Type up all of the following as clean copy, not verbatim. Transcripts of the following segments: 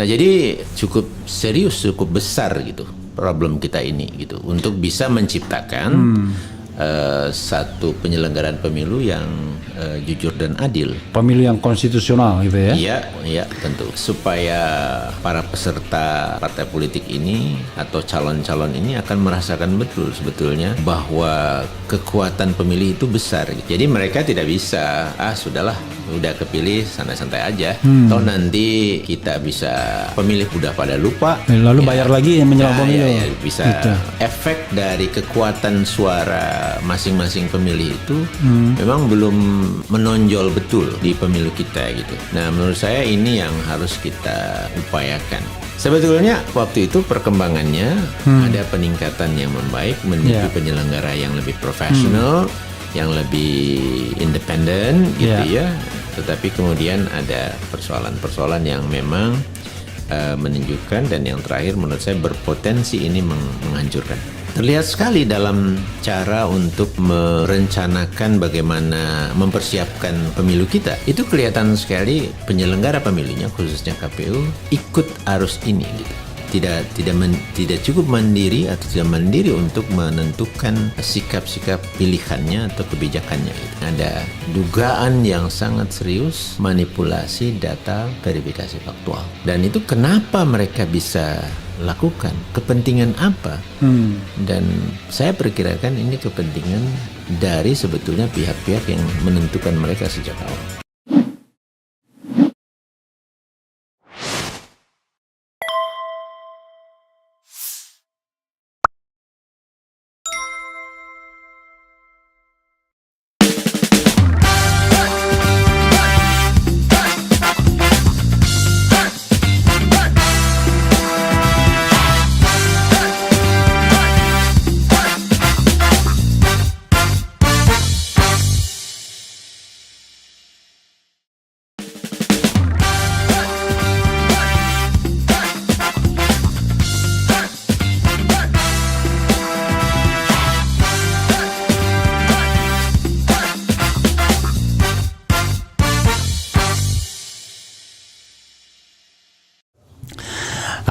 Nah, jadi cukup serius, cukup besar gitu problem kita ini gitu untuk bisa menciptakan satu penyelenggaraan pemilu yang jujur dan adil. Pemilu yang konstitusional gitu ya? Iya, tentu. Supaya para peserta partai politik ini atau calon-calon ini akan merasakan betul sebetulnya bahwa kekuatan pemilih itu besar. Jadi mereka tidak bisa, sudahlah, udah kepilih santai-santai aja. Toh nanti kita bisa pemilih udah pada lupa. Lalu bayar lagi menjelang pemilu. Ya, bisa gitu. Efek dari kekuatan suara masing-masing pemilih itu memang belum menonjol betul di pemilu kita gitu. Nah, menurut saya ini yang harus kita upayakan. Sebetulnya waktu itu perkembangannya ada peningkatan yang membaik menuju penyelenggara yang lebih profesional, yang lebih independen gitu ya. Tetapi kemudian ada persoalan-persoalan yang memang menunjukkan, dan yang terakhir menurut saya berpotensi ini menghancurkan. Terlihat sekali dalam cara untuk merencanakan bagaimana mempersiapkan pemilu kita. Itu kelihatan sekali penyelenggara pemilunya, khususnya KPU, ikut arus ini gitu. Tidak cukup mandiri atau tidak mandiri untuk menentukan sikap-sikap pilihannya atau kebijakannya. Ada dugaan yang sangat serius manipulasi data verifikasi faktual. Dan itu kenapa mereka bisa lakukan? Kepentingan apa? Dan saya perkirakan ini kepentingan dari sebetulnya pihak-pihak yang menentukan mereka sejak awal.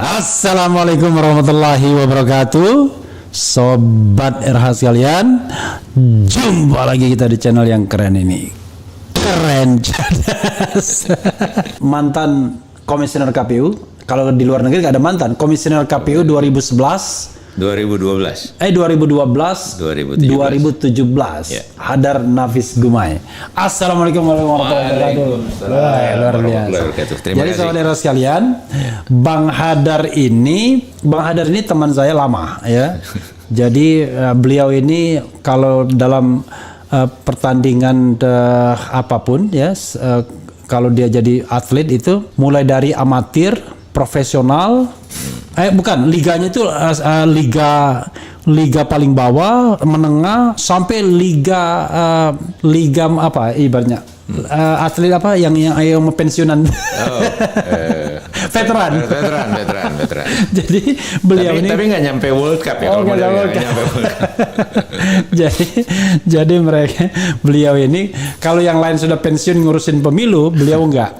Assalamualaikum warahmatullahi wabarakatuh, Sobat RH sekalian. Jumpa lagi kita di channel yang keren ini. Keren cerdas. Mantan komisioner KPU. Kalau di luar negeri gak ada mantan. Komisioner KPU 2011 2017 2017 Ya. Hadar Nafis Gumai. Assalamualaikum warahmatullahi wabarakatuh. Luar biasa. Jadi saudara sekalian, Bang Hadar ini teman saya lama ya. Jadi beliau ini kalau dalam pertandingan apapun ya, kalau dia jadi atlet itu mulai dari amatir, profesional, liganya itu liga paling bawah, menengah, sampai liga ibaratnya atlet yang pensiunan. Veteran. Jadi beliau tapi nggak nyampe World Cup ya. Jadi beliau ini kalau yang lain sudah pensiun ngurusin pemilu, beliau enggak.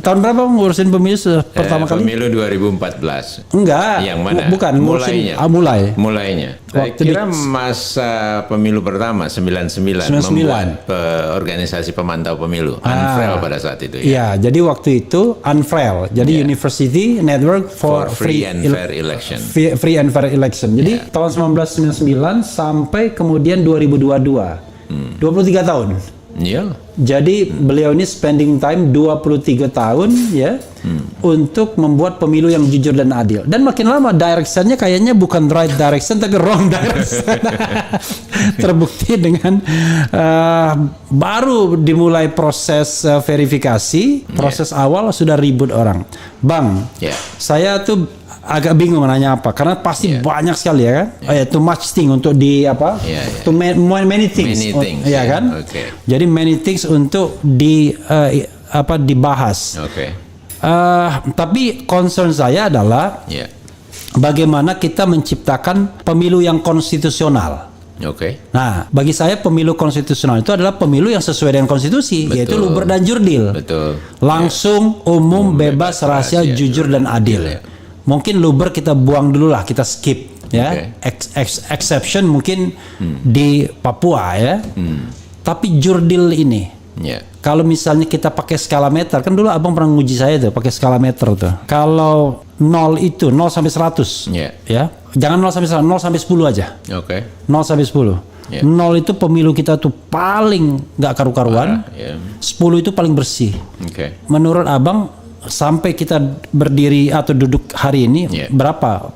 Tahun berapa ngurusin pemilu pertama kali? Pemilu 2014. Enggak. Yang mana? Bukan. Mulainya. Saya kira masa pemilu pertama 99 membuat organisasi pemantau pemilu, Unfrail pada saat itu ya. Iya, jadi waktu itu Unfrail. Jadi University Network for Free and Fair Election. Free and Fair Election. Jadi tahun 1999 sampai kemudian 2022. 23 tahun. Iya. Jadi beliau ini spending time 23 tahun ya untuk membuat pemilu yang jujur dan adil. Dan makin lama directionnya kayaknya bukan right direction tapi wrong direction. Terbukti dengan baru dimulai proses verifikasi, proses awal sudah ribut orang. Bang, saya tuh agak bingung nanya apa, karena pasti banyak sekali ya kan, too much thing untuk too many things, ya kan. Jadi many things untuk dibahas. Tapi concern saya adalah bagaimana kita menciptakan pemilu yang konstitusional. Oke. Nah, bagi saya pemilu konstitusional itu adalah pemilu yang sesuai dengan konstitusi, yaitu luber dan jurdil. Betul. Langsung, umum, bebas, rahasia, jujur dan adil. ya. Mungkin luber kita buang dulu lah, kita skip ya. Exception mungkin di Papua ya. Tapi jurdil ini, Ya. kalau misalnya kita pakai skala meter, kan dulu abang pernah nguji saya tuh pakai skala meter tuh. Kalau 0 itu 0 sampai 100, ya, jangan 0 sampai 100, 0 sampai 10 aja. Oke. 0 sampai 10. 0 itu pemilu kita tuh paling nggak karu-karuan. 10 itu paling bersih. Oke. Menurut abang sampai kita berdiri atau duduk hari ini berapa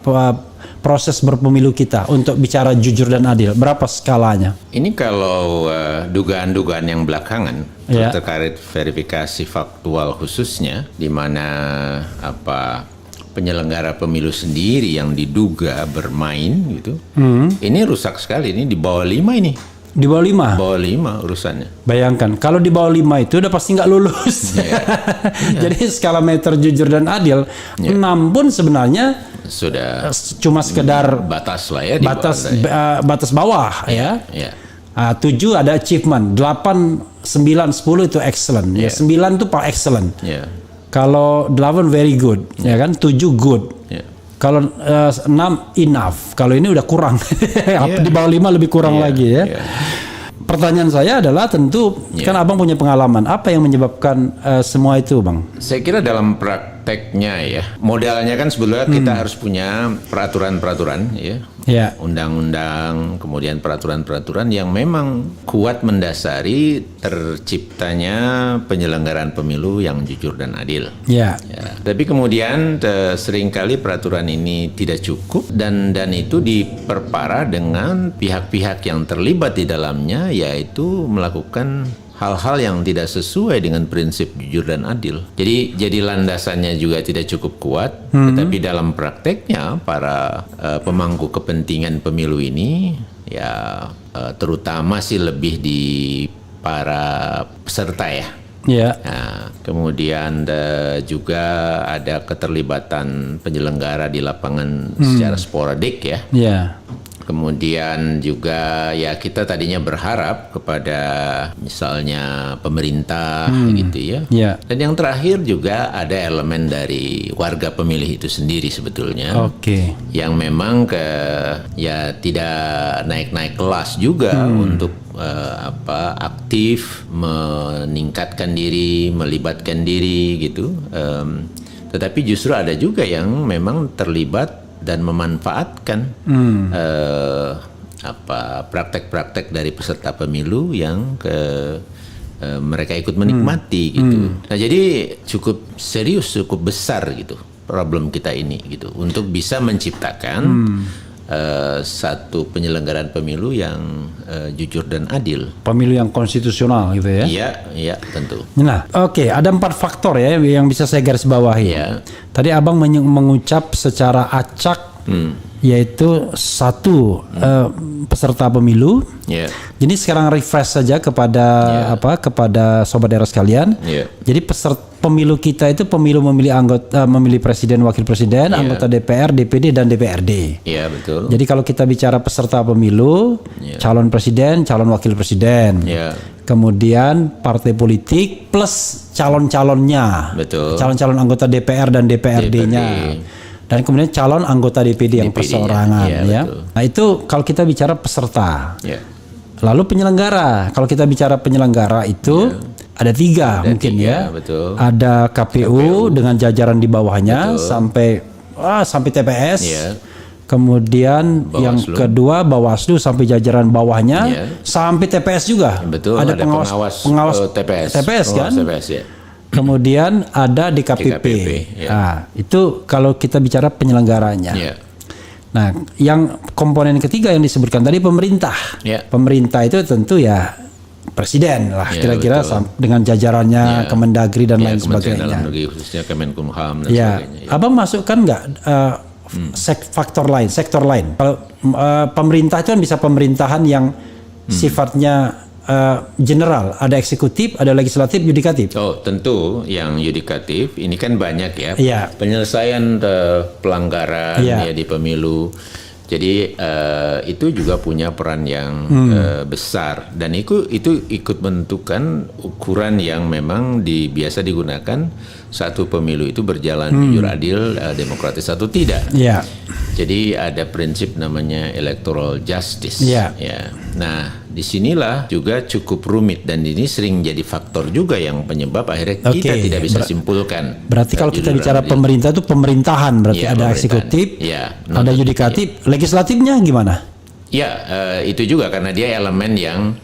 proses berpemilu kita untuk bicara jujur dan adil? Berapa skalanya? Ini kalau dugaan-dugaan yang belakangan terkait verifikasi faktual khususnya, di mana penyelenggara pemilu sendiri yang diduga bermain gitu, ini rusak sekali. Ini di bawah 5 ini. Di bawah 5? Bawah 5 urusannya. Bayangkan, kalau di bawah 5 itu udah pasti nggak lulus. Jadi skala meter jujur dan adil, 6 pun sebenarnya sudah cuma sekedar batas lah ya. Batas bawah ya. 7 ada achievement, 8, 9, 10 itu excellent. 9 itu paling excellent. Kalau 8 very good, ya kan? 7 good. Kalau 6 enough. Kalau ini udah kurang. Di bawah 5 lebih kurang lagi ya. Pertanyaan saya adalah tentu kan abang punya pengalaman. Apa yang menyebabkan semua itu, bang? Saya kira dalam prakteknya ya, modalnya kan sebetulnya kita harus punya peraturan-peraturan ya, undang-undang, kemudian peraturan-peraturan yang memang kuat mendasari terciptanya penyelenggaraan pemilu yang jujur dan adil. Tapi kemudian seringkali peraturan ini tidak cukup dan itu diperparah dengan pihak-pihak yang terlibat di dalamnya, yaitu melakukan hal-hal yang tidak sesuai dengan prinsip jujur dan adil. Jadi landasannya juga tidak cukup kuat, tetapi dalam prakteknya para pemangku kepentingan pemilu ini terutama sih lebih di para peserta ya. Nah, kemudian juga ada keterlibatan penyelenggara di lapangan secara sporadik ya. Kemudian juga ya kita tadinya berharap kepada misalnya pemerintah gitu ya. Dan yang terakhir juga ada elemen dari warga pemilih itu sendiri sebetulnya. Yang memang tidak naik-naik kelas juga untuk aktif meningkatkan diri, melibatkan diri gitu. Tetapi justru ada juga yang memang terlibat dan memanfaatkan praktek-praktek dari peserta pemilu yang mereka ikut menikmati gitu. Nah, jadi cukup serius, cukup besar gitu problem kita ini gitu untuk bisa menciptakan satu penyelenggaraan pemilu yang jujur dan adil. Pemilu yang konstitusional gitu ya? Iya, tentu. Nah, ada 4 faktor ya yang bisa saya garis bawahi. Tadi abang mengucap secara acak, yaitu 1 peserta pemilu. Jadi sekarang refresh saja kepada kepada sobat daerah sekalian. Jadi peserta pemilu kita itu pemilu memilih anggota, memilih presiden, wakil presiden, anggota DPR, DPD dan DPRD. Iya, betul. Jadi kalau kita bicara peserta pemilu, calon presiden, calon wakil presiden. Kemudian partai politik plus calon-calonnya. Betul. Calon-calon anggota DPR dan DPRD-nya. Dan kemudian calon anggota DPD yang perseorangan ya. Nah, itu kalau kita bicara peserta. Lalu penyelenggara. Kalau kita bicara penyelenggara itu ada 3 mungkin ya. Betul. Ada KPU dengan jajaran di bawahnya sampai TPS. Kemudian Bawaslu. Yang kedua Bawaslu sampai jajaran bawahnya sampai TPS juga. Betul. Ada pengawas TPS kan. Kemudian ada DKPP. Nah, itu kalau kita bicara penyelenggaranya. Nah, yang komponen ketiga yang disebutkan tadi pemerintah. Pemerintah itu tentu ya presiden lah kira-kira dengan jajarannya, Kemendagri dan lain sebagainya. Dalam negeri khususnya Kemenkumham dan sebagainya. Abang masukkan nggak sektor lain? Kalau pemerintah itu kan bisa pemerintahan yang sifatnya general, ada eksekutif, ada legislatif, yudikatif. Oh, tentu yang yudikatif ini kan banyak ya. Penyelesaian pelanggaran di pemilu. Jadi itu juga punya peran yang besar, dan itu ikut menentukan ukuran yang memang biasa digunakan satu pemilu itu berjalan jujur, adil, demokratis atau tidak. Ya. Jadi ada prinsip namanya electoral justice. Ya. Ya. Nah, disinilah juga cukup rumit, dan ini sering jadi faktor juga yang penyebab akhirnya kita tidak bisa simpulkan. Berarti kalau kita bicara pemerintah itu pemerintahan, berarti ada eksekutif, ada yudikatif, legislatifnya gimana? Ya, itu juga karena dia elemen yang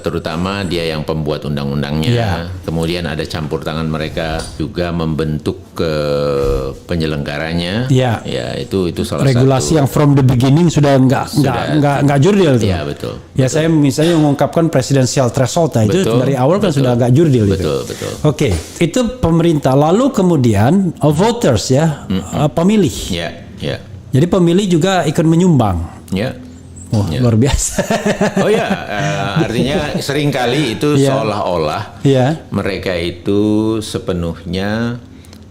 terutama dia yang pembuat undang-undangnya, kemudian ada campur tangan mereka juga membentuk penyelenggaranya. Ya, itu salah regulasi satu yang from the beginning sudah nggak jurdil itu. Ya, betul. Saya misalnya mengungkapkan presidensial threshold, itu dari awal kan sudah nggak jurdil itu. Betul. Oke, itu pemerintah. Lalu kemudian voters pemilih. Ya. Jadi pemilih juga ikut menyumbang. Ya. Luar biasa. Artinya seringkali itu seolah-olah mereka itu sepenuhnya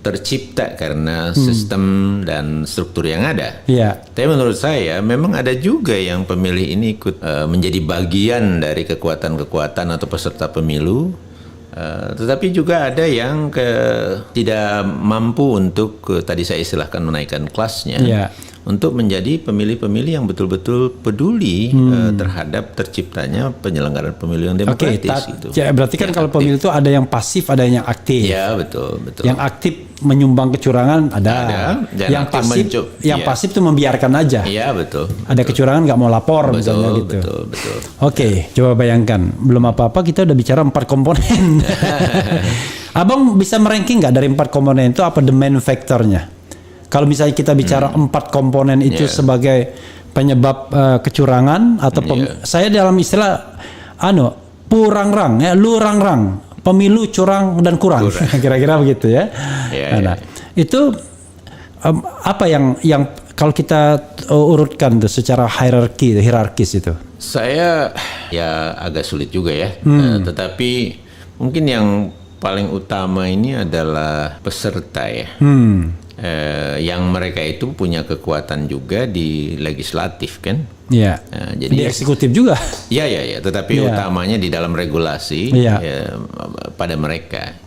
tercipta karena sistem dan struktur yang ada. Tapi menurut saya memang ada juga yang pemilih ini ikut menjadi bagian dari kekuatan-kekuatan atau peserta pemilu. Tetapi juga ada yang tidak mampu untuk tadi saya istilahkan menaikkan kelasnya. Untuk menjadi pemilih-pemilih yang betul-betul peduli terhadap terciptanya penyelenggaraan pemilu yang demokratis. Berarti kan kalau pemilu itu ada yang pasif, ada yang aktif. Ya, betul. Yang aktif menyumbang kecurangan ada. Yang pasif itu membiarkan aja. Iya, betul. Ada kecurangan nggak mau lapor misalnya gitu. Betul. Oke, coba bayangkan, belum apa-apa kita udah bicara 4 komponen. Abang bisa meranking nggak dari 4 komponen itu apa the main factornya? Kalau misalnya kita bicara 4 komponen itu sebagai penyebab kecurangan atau saya dalam istilah purangrang lurang-rang, pemilu curang dan kurang. Kira-kira begitu ya. Itu apa yang kalau kita urutkan tuh secara hierarkis itu? Saya agak sulit juga ya. Tetapi mungkin yang paling utama ini adalah peserta ya. Yang mereka itu punya kekuatan juga di legislatif kan? Jadi di eksekutif juga. Ya. Tetapi utamanya di dalam regulasi pada mereka.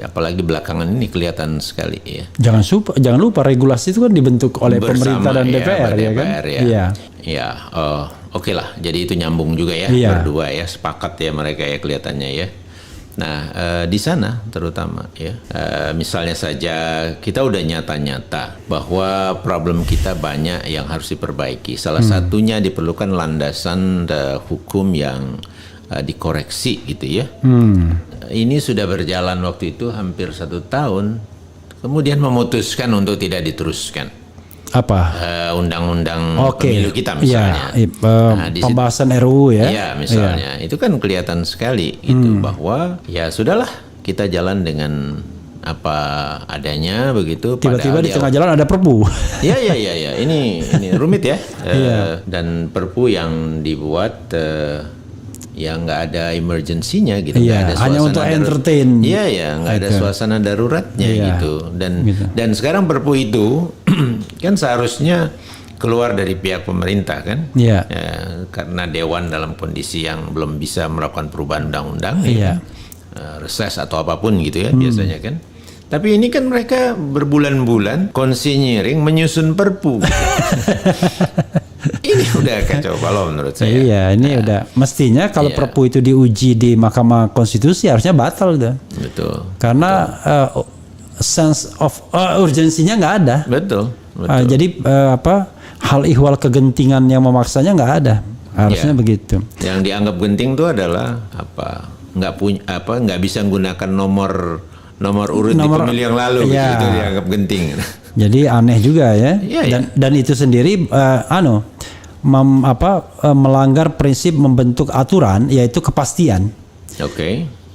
Apalagi belakangan ini kelihatan sekali ya. Jangan lupa regulasi itu kan dibentuk oleh pemerintah dan DPR ya kan? Oke lah. Jadi itu nyambung juga ya berdua ya, sepakat ya mereka ya kelihatannya ya. Nah, di sana terutama ya, misalnya saja kita udah nyata-nyata bahwa problem kita banyak yang harus diperbaiki. Salah satunya diperlukan landasan hukum yang dikoreksi gitu ya. Ini sudah berjalan waktu itu hampir 1 tahun, kemudian memutuskan untuk tidak diteruskan. Apa? Undang-undang pemilu kita misalnya. Pembahasan RUU ya. Ya misalnya, itu kan kelihatan sekali itu bahwa ya sudahlah kita jalan dengan apa adanya begitu. Tiba-tiba di tengah jalan ada perpu. Ya. Ini rumit ya. Dan perpu yang dibuat yang nggak ada emergensinya gitu, nggak ada hanya untuk entertain. Nggak ada suasana daruratnya gitu. Dan sekarang perpu itu kan seharusnya keluar dari pihak pemerintah kan, karena Dewan dalam kondisi yang belum bisa melakukan perubahan undang-undang, reses atau apapun gitu ya biasanya kan. Tapi ini kan mereka berbulan-bulan konsinyiring menyusun perpu. Gitu. Ini udah kacau balau menurut saya. Ini udah mestinya kalau perpu itu diuji di Mahkamah Konstitusi harusnya batal udah. Betul. Karena sense of urgensinya nggak ada. Betul. Jadi hal ihwal kegentingan yang memaksanya nggak ada. Harusnya begitu. Yang dianggap genting itu adalah nggak bisa menggunakan nomor urut di pemilu yang lalu gitu, itu dianggap genting. Jadi aneh juga ya. Dan itu sendiri melanggar prinsip membentuk aturan yaitu kepastian.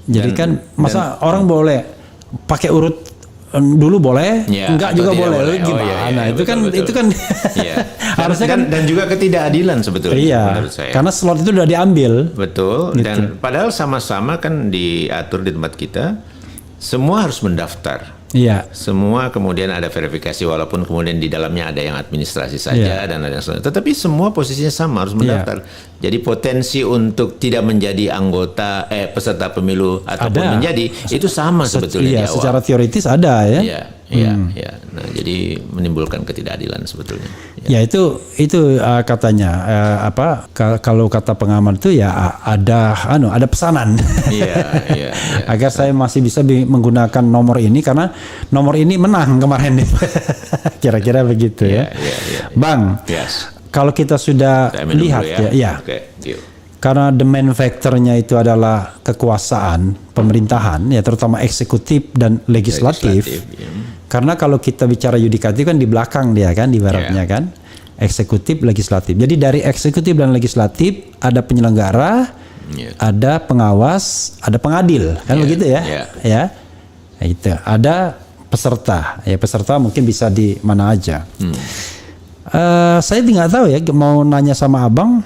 Jadi kan masa orang boleh pakai urut dulu boleh, enggak juga boleh. Gimana? Betul. Itu kan harusnya kan dan juga ketidakadilan sebetulnya menurut saya. Karena slot itu sudah diambil. Betul. Gitu. Dan padahal sama-sama kan diatur di tempat kita semua harus mendaftar. Iya. Semua kemudian ada verifikasi, walaupun kemudian di dalamnya ada yang administrasi saja dan ada yang sebagainya. Tetapi semua posisinya sama, harus mendaftar. Jadi potensi untuk tidak menjadi anggota peserta pemilu ataupun menjadi itu sama sebetulnya di awal. Secara teoritis ada ya. Iya. Nah, jadi menimbulkan ketidakadilan sebetulnya. Ya itu katanya kalau kata pengamat itu ya ada pesanan. Iya. Agar saya masih bisa menggunakan nomor ini karena nomor ini menang kemarin. Kira-kira begitu ya. Bang, kalau kita sudah lihat ya. Karena the main factor-nya itu adalah kekuasaan pemerintahan ya, terutama eksekutif dan legislatif. Karena kalau kita bicara yudikatif kan di belakang dia kan, di baratnya kan, eksekutif, legislatif. Jadi dari eksekutif dan legislatif ada penyelenggara, ada pengawas, ada pengadil, kan begitu ya? Ya, itu ada peserta. Ya peserta mungkin bisa di mana aja. Saya nggak tahu ya, mau nanya sama abang.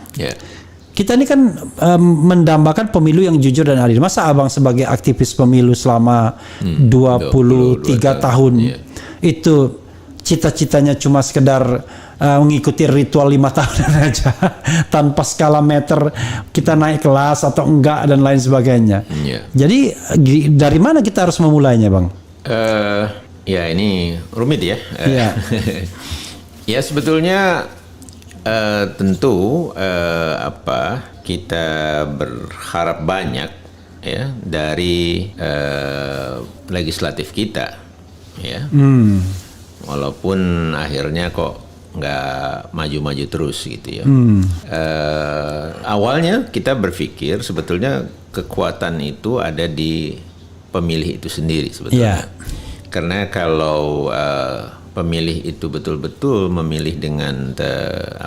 Kita ini kan mendambakan pemilu yang jujur dan adil. Masa abang sebagai aktivis pemilu selama 23 tahun itu cita-citanya cuma sekedar mengikuti ritual 5 tahun aja tanpa skala meter kita naik kelas atau enggak dan lain sebagainya. Jadi dari mana kita harus memulainya, Bang? Ya ini rumit ya. Ya sebetulnya tentu kita berharap banyak ya dari legislatif kita ya. Walaupun akhirnya kok nggak maju-maju terus gitu ya. Awalnya kita berpikir sebetulnya kekuatan itu ada di pemilih itu sendiri sebetulnya. Karena kalau pemilih itu betul-betul memilih dengan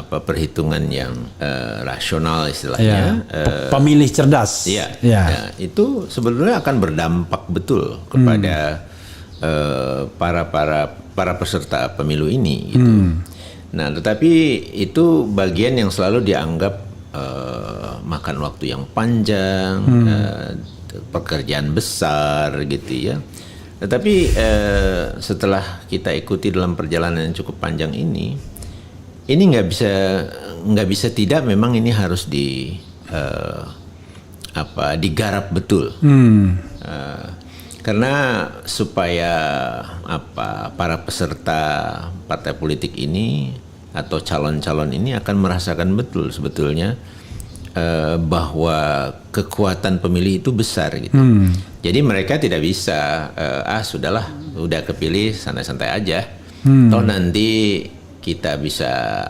perhitungan yang rasional istilahnya. Pemilih cerdas. Ya, itu sebetulnya akan berdampak betul kepada para peserta pemilu ini. Gitu. Nah, tetapi itu bagian yang selalu dianggap makan waktu yang panjang, pekerjaan besar gitu ya. Tetapi setelah kita ikuti dalam perjalanan yang cukup panjang ini nggak bisa tidak, memang ini harus digarap betul. Karena supaya para peserta partai politik ini atau calon-calon ini akan merasakan betul sebetulnya bahwa kekuatan pemilih itu besar gitu. Jadi mereka tidak bisa sudahlah, udah kepilih santai-santai aja. Toh nanti kita bisa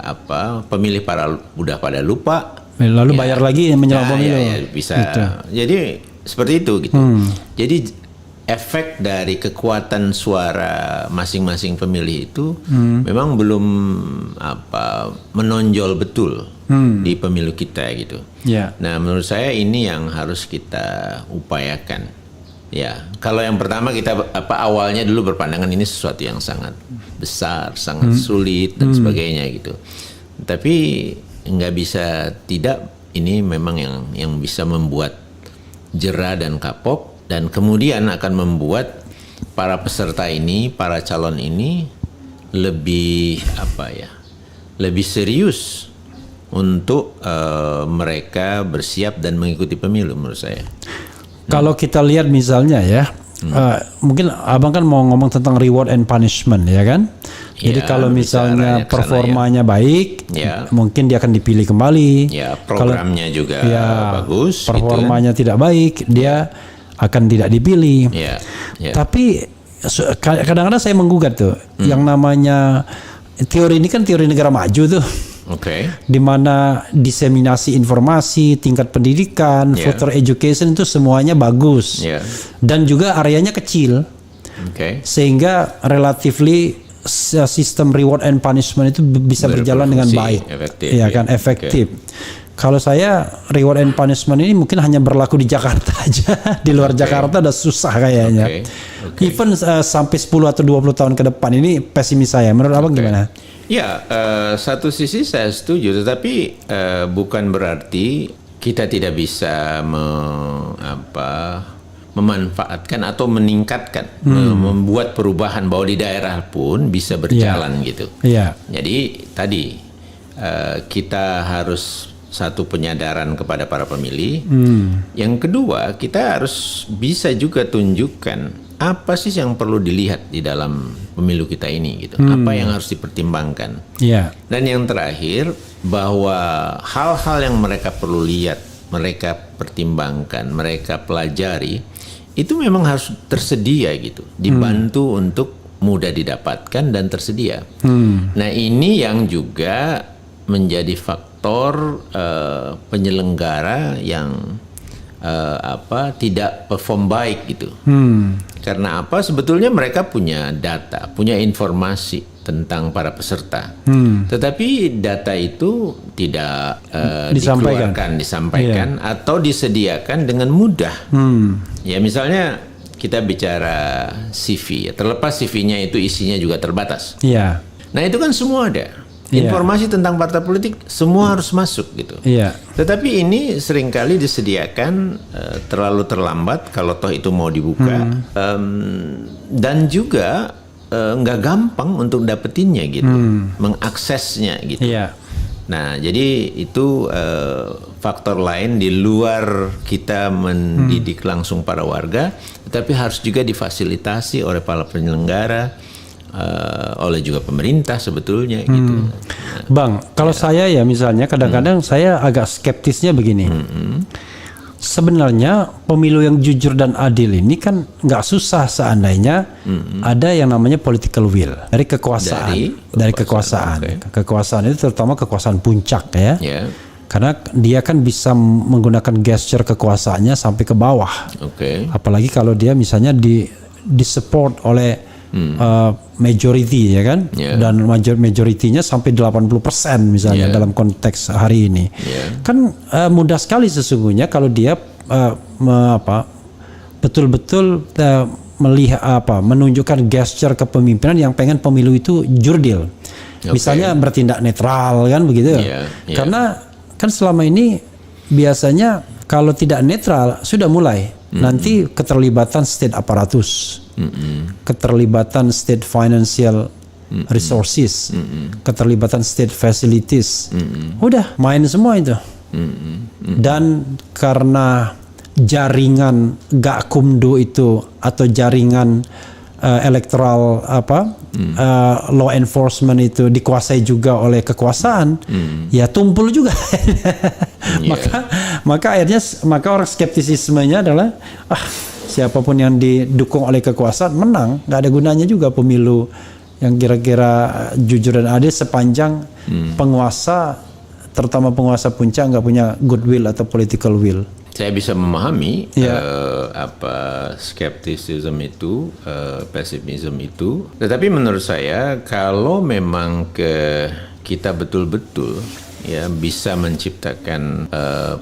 pemilih udah pada lupa. Lalu bayar lagi menjelang pemilu. Bisa. Gitu. Jadi seperti itu gitu. Jadi efek dari kekuatan suara masing-masing pemilih itu memang belum menonjol betul di pemilu kita gitu. Nah, menurut saya ini yang harus kita upayakan. Ya, kalau yang pertama kita awalnya dulu berpandangan ini sesuatu yang sangat besar, sangat sulit dan sebagainya gitu. Tapi nggak bisa tidak, ini memang yang bisa membuat jera dan kapok, dan kemudian akan membuat para peserta ini, para calon ini lebih lebih serius untuk mereka bersiap dan mengikuti pemilu menurut saya. Kalau kita lihat misalnya ya, mungkin abang kan mau ngomong tentang reward and punishment ya kan. Jadi kalau misalnya performanya baik, mungkin dia akan dipilih kembali. Ya, programnya juga bagus. Performanya tidak baik, dia akan tidak dipilih. Tapi kadang-kadang saya menggugat tuh, yang namanya teori ini kan teori negara maju tuh. Di mana diseminasi informasi, tingkat pendidikan, voter education itu semuanya bagus, dan juga areanya kecil, sehingga relatively sistem reward and punishment itu bisa berjalan dengan baik, efektif. Kalau saya reward and punishment ini mungkin hanya berlaku di Jakarta aja, di luar Jakarta udah susah kayaknya. Even sampai 10 atau 20 tahun ke depan, ini pesimis saya. Menurut abang gimana? Ya, satu sisi saya setuju, tetapi memanfaatkan atau meningkatkan, membuat perubahan bahwa di daerah pun bisa berjalan gitu. Iya. Jadi tadi kita harus satu penyadaran kepada para pemilih. Yang kedua, kita harus bisa juga tunjukkan apa sih yang perlu dilihat di dalam pemilu kita ini gitu. Apa yang harus dipertimbangkan. Iya. Dan yang terakhir, bahwa hal-hal yang mereka perlu lihat, mereka pertimbangkan, mereka pelajari, itu memang harus tersedia gitu, dibantu untuk mudah didapatkan dan tersedia. Nah, ini yang juga menjadi faktor penyelenggara yang tidak perform baik gitu. Karena apa? Sebetulnya mereka punya data, punya informasi tentang para peserta, tetapi data itu tidak disampaikan atau disediakan dengan mudah. Ya, misalnya kita bicara CV, terlepas CV-nya itu isinya juga terbatas. Iya. Nah, itu kan semua ada. Informasi tentang partai politik semua harus masuk gitu. Iya. Tetapi ini seringkali disediakan terlalu terlambat kalau toh itu mau dibuka, dan juga nggak gampang untuk dapetinnya gitu, mengaksesnya gitu. Iya. Nah, jadi itu faktor lain di luar kita mendidik langsung para warga, tetapi harus juga difasilitasi oleh para penyelenggara, oleh juga pemerintah sebetulnya gitu. Bang, kalau saya ya misalnya kadang-kadang saya agak skeptisnya begini. Sebenarnya pemilu yang jujur dan adil ini kan nggak susah seandainya ada yang namanya political will dari kekuasaan, dari kekuasaan. Okay. Kekuasaan itu terutama kekuasaan puncak ya. Yeah. Karena dia kan bisa menggunakan gesture kekuasaannya sampai ke bawah. Okay. Apalagi kalau dia misalnya di support oleh majority ya kan, dan majoritinya sampai 80% misalnya dalam konteks hari ini, kan mudah sekali sesungguhnya kalau dia betul-betul melihat menunjukkan gesture kepemimpinan yang pengen pemilu itu jurdil, misalnya bertindak netral kan begitu, karena kan selama ini biasanya kalau tidak netral sudah mulai nanti keterlibatan state aparatus, keterlibatan state financial resources, keterlibatan state facilities, udah main semua itu. Dan karena jaringan Gakumdu itu atau jaringan electoral law enforcement itu dikuasai juga oleh kekuasaan, ya tumpul juga. maka akhirnya orang skeptisismenya adalah siapapun yang didukung oleh kekuasaan menang, nggak ada gunanya juga pemilu yang kira-kira jujur dan adil sepanjang penguasa, terutama penguasa puncak, nggak punya goodwill atau political will. Saya bisa memahami skeptisisme itu, pesimisme itu. Tetapi menurut saya kalau memang kita betul-betul ya bisa menciptakan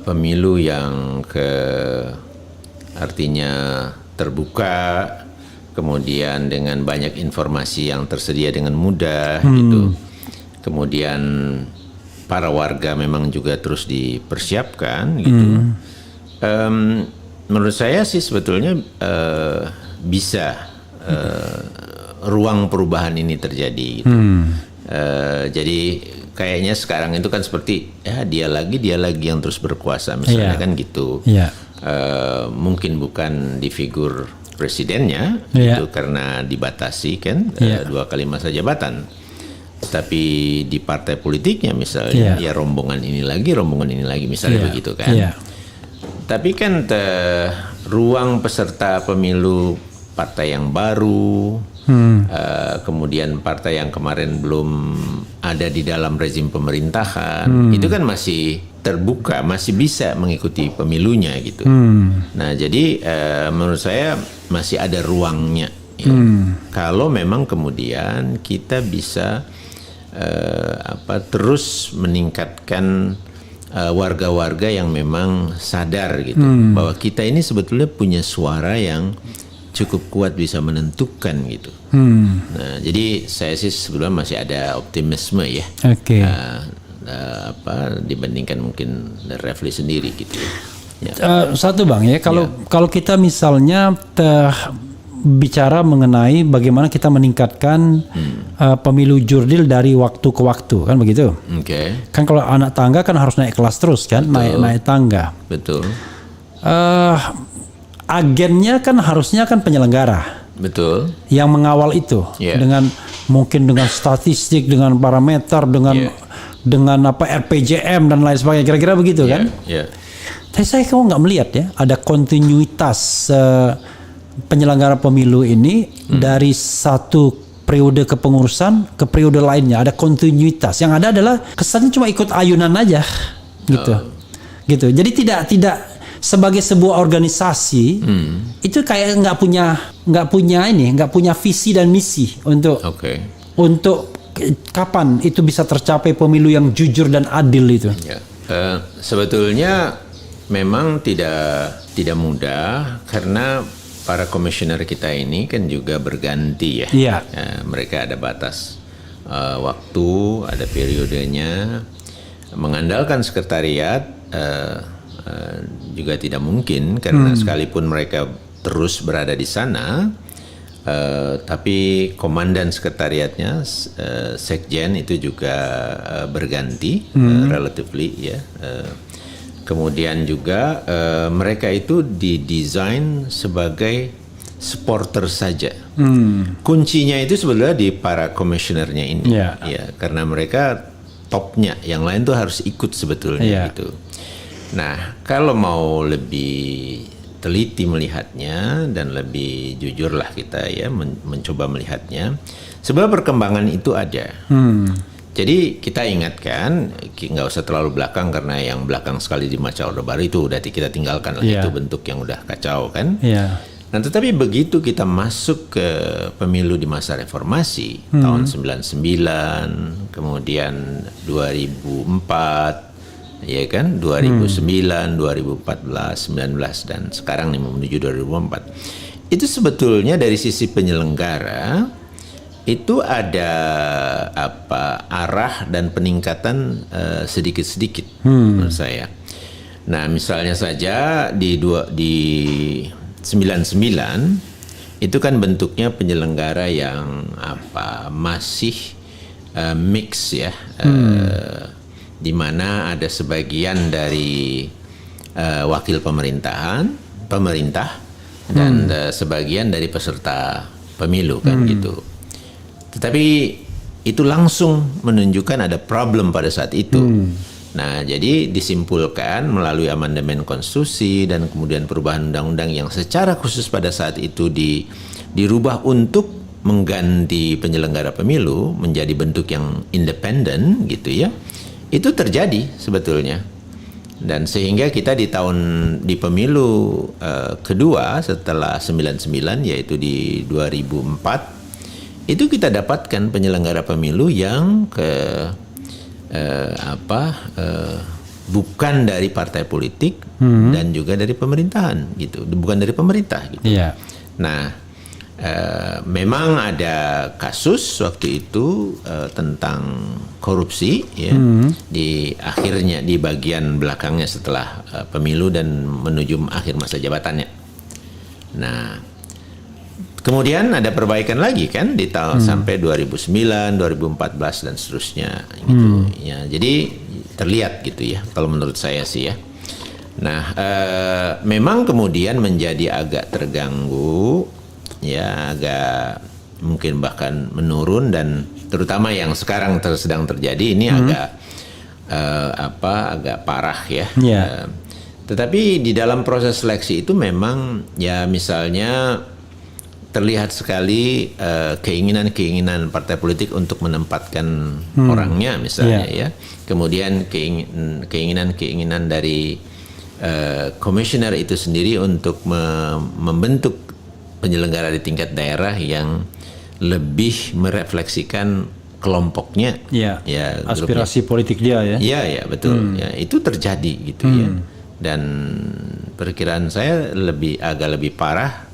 pemilu yang artinya terbuka, kemudian dengan banyak informasi yang tersedia dengan mudah gitu. Kemudian para warga memang juga terus dipersiapkan gitu. Menurut saya sih sebetulnya bisa ruang perubahan ini terjadi gitu. Jadi kayaknya sekarang itu kan seperti dia lagi yang terus berkuasa misalnya kan gitu. Mungkin bukan di figur presidennya itu karena dibatasi kan 2 kali masa jabatan. Tapi di partai politiknya misalnya ya rombongan ini lagi misalnya begitu kan. Tapi kan ruang peserta pemilu partai yang baru, kemudian partai yang kemarin belum ada di dalam rezim pemerintahan, itu kan masih terbuka, masih bisa mengikuti pemilunya gitu. Nah jadi menurut saya masih ada ruangnya. Ya. Kalau memang kemudian kita bisa terus meningkatkan warga-warga yang memang sadar gitu bahwa kita ini sebetulnya punya suara yang cukup kuat bisa menentukan gitu. Nah, jadi saya sih sebetulnya masih ada optimisme ya. Oke. Dibandingkan mungkin Refli sendiri gitu. Satu Bang ya, kalau kita misalnya bicara mengenai bagaimana kita meningkatkan pemilu jurdil dari waktu ke waktu, kan begitu? Oke. Kan kalau anak tangga kan harus naik kelas terus kan, naik tangga. Betul. Agennya kan harusnya kan penyelenggara. Betul. Yang mengawal itu dengan mungkin dengan statistik, dengan parameter, dengan RPJM dan lain sebagainya, kira-kira begitu kan? Tapi saya kok nggak melihat ya ada kontinuitas penyelenggara pemilu ini dari satu periode kepengurusan ke periode lainnya, ada kontinuitas. Yang ada adalah kesannya cuma ikut ayunan aja gitu. Jadi tidak sebagai sebuah organisasi itu kayak nggak punya visi dan misi untuk kapan itu bisa tercapai pemilu yang jujur dan adil itu. Sebetulnya memang tidak mudah karena para komisioner kita ini kan juga berganti ya. Mereka ada batas waktu, ada periodenya. Mengandalkan sekretariat juga tidak mungkin karena sekalipun mereka terus berada di sana, tapi komandan sekretariatnya sekjen itu juga berganti relatively ya. Kemudian juga mereka itu didesain sebagai supporter saja. Kuncinya itu sebetulnya di para komisionernya ini, ya, karena mereka topnya, yang lain tuh harus ikut sebetulnya gitu. Nah, kalau mau lebih teliti melihatnya dan lebih jujurlah kita ya mencoba melihatnya, sebenarnya perkembangan itu ada. Jadi kita ingatkan, nggak usah terlalu belakang karena yang belakang sekali di Maca Orde Baru itu udah kita tinggalkan lah, itu bentuk yang udah kacau kan. Nah, tetapi begitu kita masuk ke pemilu di masa reformasi tahun 99, kemudian 2004, ya kan, 2009, 2014, 19 dan sekarang nih menuju 2024. Itu sebetulnya dari sisi penyelenggara itu ada arah dan peningkatan sedikit-sedikit menurut saya. Nah, misalnya saja di 99 itu kan bentuknya penyelenggara yang masih mix ya, di mana ada sebagian dari wakil pemerintah dan sebagian dari peserta pemilu kan gitu. Tetapi itu langsung menunjukkan ada problem pada saat itu. Nah, jadi disimpulkan melalui amandemen konstitusi dan kemudian perubahan undang-undang yang secara khusus pada saat itu dirubah untuk mengganti penyelenggara pemilu menjadi bentuk yang independen gitu ya. Itu terjadi sebetulnya. Dan sehingga kita di pemilu kedua setelah 99 yaitu di 2004 itu kita dapatkan penyelenggara pemilu yang bukan dari partai politik dan juga dari pemerintahan gitu, bukan dari pemerintah gitu. Nah, memang ada kasus waktu itu tentang korupsi ya, di akhirnya di bagian belakangnya setelah pemilu dan menuju akhir masa jabatannya. Nah, kemudian ada perbaikan lagi kan di tahun sampai 2009, 2014 dan seterusnya gitu. Ya, jadi terlihat gitu ya kalau menurut saya sih ya. Nah, memang kemudian menjadi agak terganggu ya, agak mungkin bahkan menurun dan terutama yang sekarang sedang terjadi ini agak parah ya. Tetapi di dalam proses seleksi itu memang ya misalnya terlihat sekali keinginan partai politik untuk menempatkan orangnya misalnya ya. Kemudian keinginan dari komisioner itu sendiri untuk membentuk penyelenggara di tingkat daerah yang lebih merefleksikan kelompoknya ya aspirasi grupnya. Politik dia ya. Iya betul. Ya, itu terjadi gitu ya. Dan perkiraan saya agak lebih parah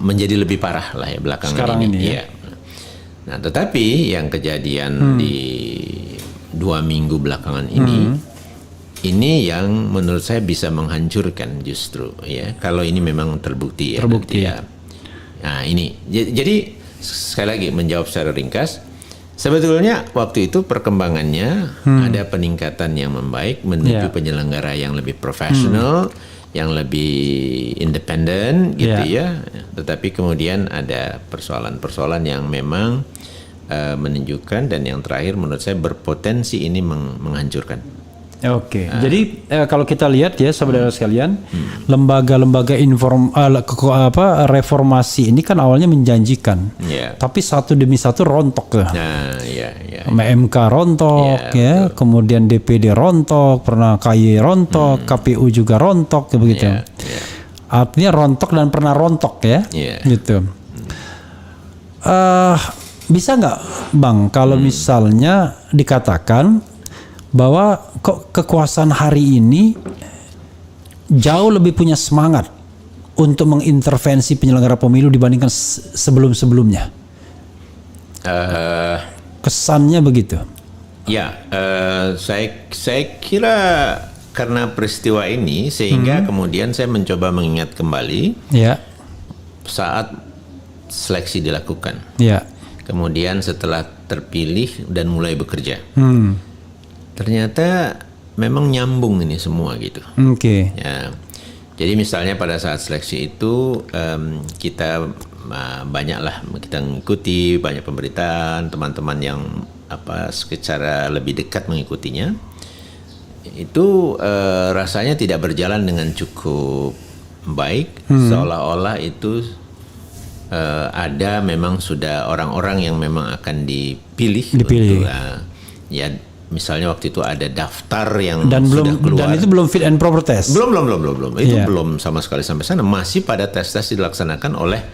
menjadi lebih parah lah ya belakangan sekarang ini ya. Nah, tetapi yang kejadian di 2 minggu belakangan ini ini yang menurut saya bisa menghancurkan justru ya kalau ini memang terbukti ya. Terbukti. Ya. Nah ini jadi sekali lagi menjawab secara ringkas, sebetulnya waktu itu perkembangannya ada peningkatan yang membaik menuju penyelenggara yang lebih profesional, yang lebih independen gitu ya. Tetapi kemudian ada persoalan-persoalan yang memang menunjukkan dan yang terakhir menurut saya berpotensi ini menghancurkan. Oke. Jadi kalau kita lihat ya saudara sekalian, lembaga-lembaga reformasi ini kan awalnya menjanjikan, tapi satu demi satu rontok. Nah, MK rontok, kemudian DPD rontok, pernah KY rontok, KPU juga rontok, begitu. Artinya rontok dan pernah rontok ya, gitu. Bisa nggak, Bang, kalau misalnya dikatakan bahwa kok kekuasaan hari ini jauh lebih punya semangat untuk mengintervensi penyelenggara pemilu dibandingkan sebelum-sebelumnya? Kesannya begitu. Ya, saya kira karena peristiwa ini sehingga kemudian saya mencoba mengingat kembali saat seleksi dilakukan. Kemudian setelah terpilih dan mulai bekerja. Ternyata memang nyambung ini semua gitu. Ya, jadi misalnya pada saat seleksi itu kita banyaklah kita mengikuti banyak pemberitaan teman-teman yang secara lebih dekat mengikutinya. Itu rasanya tidak berjalan dengan cukup baik, seolah-olah itu ada memang sudah orang-orang yang memang akan dipilih. Untuk, ya misalnya waktu itu ada daftar yang sudah keluar. Dan itu belum fit and proper test. Belum. Itu belum sama sekali sampai sana. Masih pada tes-tes dilaksanakan oleh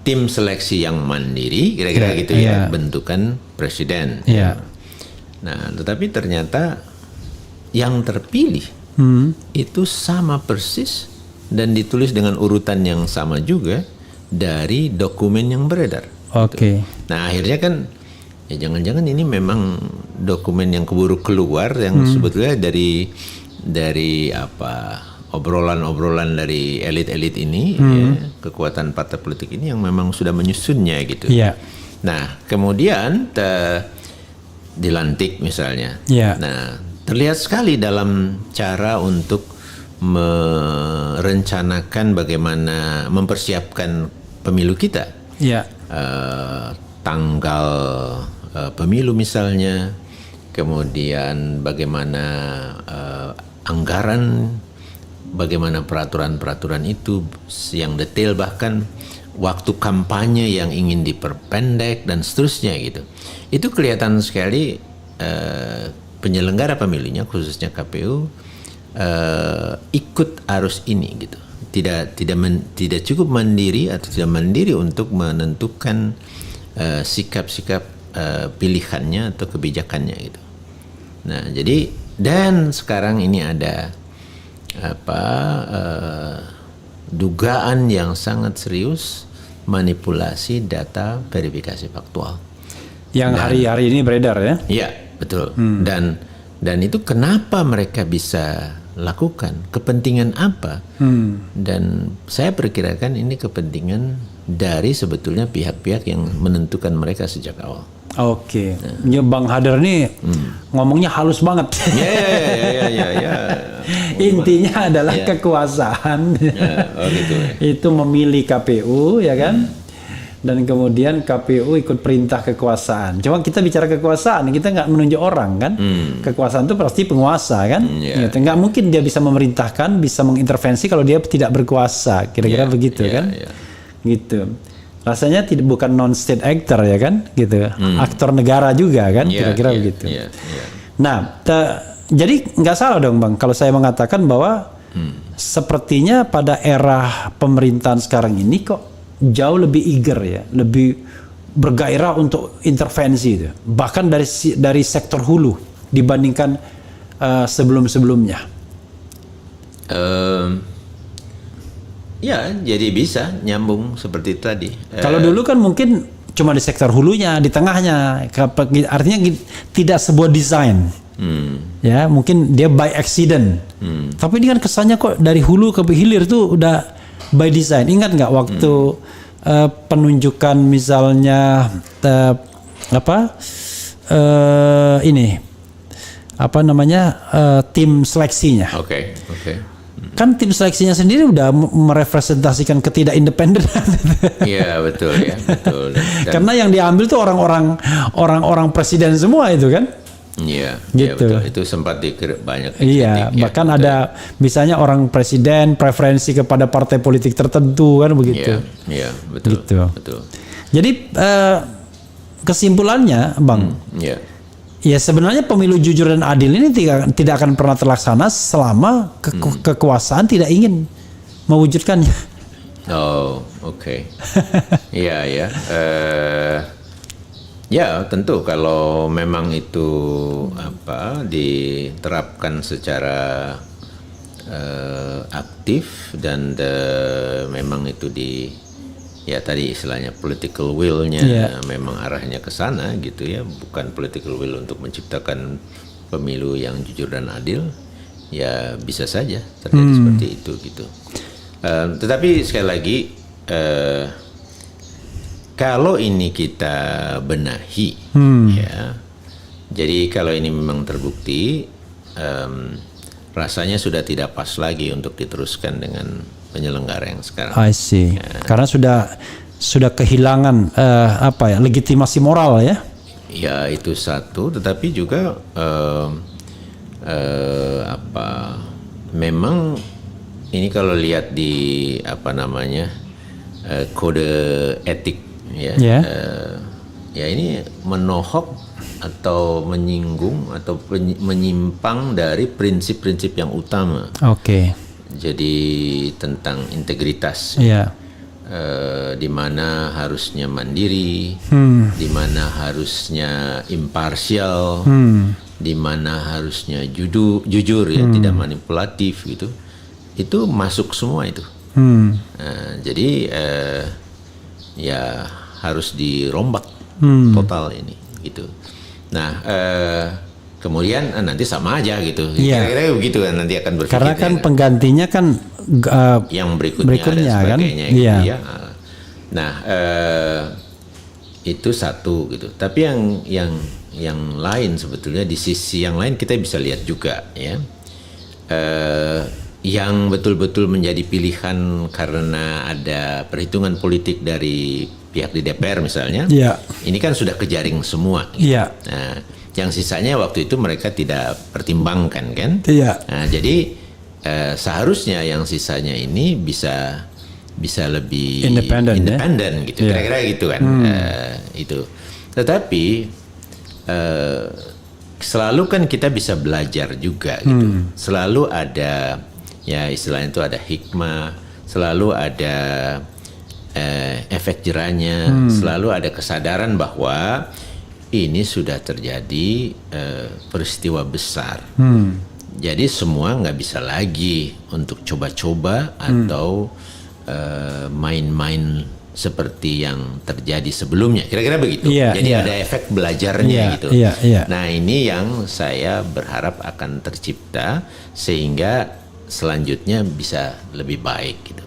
tim seleksi yang mandiri, kira-kira gitu ya, bentukan presiden. Nah, tetapi ternyata yang terpilih itu sama persis dan ditulis dengan urutan yang sama juga dari dokumen yang beredar. Gitu. Nah, akhirnya kan ya jangan-jangan ini memang dokumen yang keburu keluar yang sebetulnya dari obrolan-obrolan dari elit-elit ini kekuatan partai politik ini yang memang sudah menyusunnya gitu. Nah kemudian dilantik misalnya. Nah terlihat sekali dalam cara untuk merencanakan bagaimana mempersiapkan pemilu kita. Tanggal pemilu misalnya, kemudian bagaimana anggaran, bagaimana peraturan-peraturan itu yang detail, bahkan waktu kampanye yang ingin diperpendek dan seterusnya gitu. Itu kelihatan sekali penyelenggara pemilunya khususnya KPU ikut arus ini gitu. Tidak cukup mandiri atau tidak mandiri untuk menentukan sikap-sikap pilihannya atau kebijakannya gitu. Nah, jadi dan sekarang ini ada dugaan yang sangat serius manipulasi data verifikasi faktual. Yang hari-hari ini beredar ya? Iya, betul. Dan itu kenapa mereka bisa lakukan? Kepentingan apa? Dan saya perkirakan ini kepentingan dari sebetulnya pihak-pihak yang menentukan mereka sejak awal. Bang Hadar nih ngomongnya halus banget. Intinya adalah kekuasaan. Gitu. Itu memilih KPU ya kan? Dan kemudian KPU ikut perintah kekuasaan. Cuma kita bicara kekuasaan, kita nggak menunjuk orang kan? Kekuasaan itu pasti penguasa kan? Gitu. Nggak mungkin dia bisa memerintahkan, bisa mengintervensi kalau dia tidak berkuasa. Kira-kira begitu kan? Gitu. Rasanya bukan non-state actor ya kan? Gitu. Aktor negara juga kan? Kira-kira begitu. Nah, jadi nggak salah dong Bang kalau saya mengatakan bahwa sepertinya pada era pemerintahan sekarang ini kok jauh lebih eager ya, lebih bergairah untuk intervensi itu. Bahkan dari sektor hulu dibandingkan sebelum-sebelumnya. Ya, jadi bisa nyambung seperti itu tadi. Kalau dulu kan mungkin cuma di sektor hulunya, di tengahnya. Artinya tidak sebuah desain. Ya, mungkin dia by accident. Tapi ini kan kesannya kok dari hulu ke hilir tuh udah by design. Ingat nggak waktu penunjukan misalnya ini apa namanya tim seleksinya? Oke. Kan tim seleksinya sendiri udah merepresentasikan ketidakindependenan. Iya betul. Dan, karena yang diambil tuh orang-orang presiden semua itu kan. Iya, gitu. Betul. Itu sempat banyak. Iya, bahkan ada misalnya orang presiden preferensi kepada partai politik tertentu kan begitu. Iya, betul. Gitu. Betul. Jadi kesimpulannya, Bang. Ya sebenarnya pemilu jujur dan adil ini tidak akan pernah terlaksana selama kekuasaan tidak ingin mewujudkannya. Oh, oke. Iya. Ya tentu kalau memang itu diterapkan secara aktif dan memang itu tadi istilahnya political will-nya memang arahnya ke sana gitu ya, bukan political will untuk menciptakan pemilu yang jujur dan adil, ya bisa saja terjadi seperti itu gitu. Tetapi sekali lagi kalau ini kita benahi, ya, jadi kalau ini memang terbukti, rasanya sudah tidak pas lagi untuk diteruskan dengan penyelenggara yang sekarang. I see. Ya. Karena sudah kehilangan legitimasi moral ya. Ya itu satu, tetapi juga memang ini kalau lihat di kode etik. Ya ini menohok atau menyinggung atau menyimpang dari prinsip-prinsip yang utama. Oke. Jadi tentang integritas. Di mana harusnya mandiri, di mana harusnya imparsial, di mana harusnya jujur ya, tidak manipulatif gitu. Itu masuk semua itu. Jadi ya harus dirombak total ini gitu. Nah kemudian nanti sama aja gitu. Kira-kira begitu kan nanti akan berpikir. Karena kan penggantinya kan yang berikutnya dan sebagainya kan? Gitu ya. Nah itu satu gitu. Tapi yang lain sebetulnya di sisi yang lain kita bisa lihat juga ya. Yang betul-betul menjadi pilihan karena ada perhitungan politik dari pihak di DPR misalnya, ini kan sudah kejaring semua. Gitu. Nah, yang sisanya waktu itu mereka tidak pertimbangkan kan. Nah, jadi seharusnya yang sisanya ini bisa lebih independen gitu, kira-kira gitu kan. Itu. Tetapi selalu kan kita bisa belajar juga gitu. Selalu ada ya istilahnya itu ada hikmah, selalu ada efek jerahnya, selalu ada kesadaran bahwa ini sudah terjadi peristiwa besar. Jadi semua nggak bisa lagi untuk coba-coba atau main-main seperti yang terjadi sebelumnya. Kira-kira begitu. Jadi ada efek belajarnya gitu. Nah ini yang saya berharap akan tercipta sehingga selanjutnya bisa lebih baik gitu.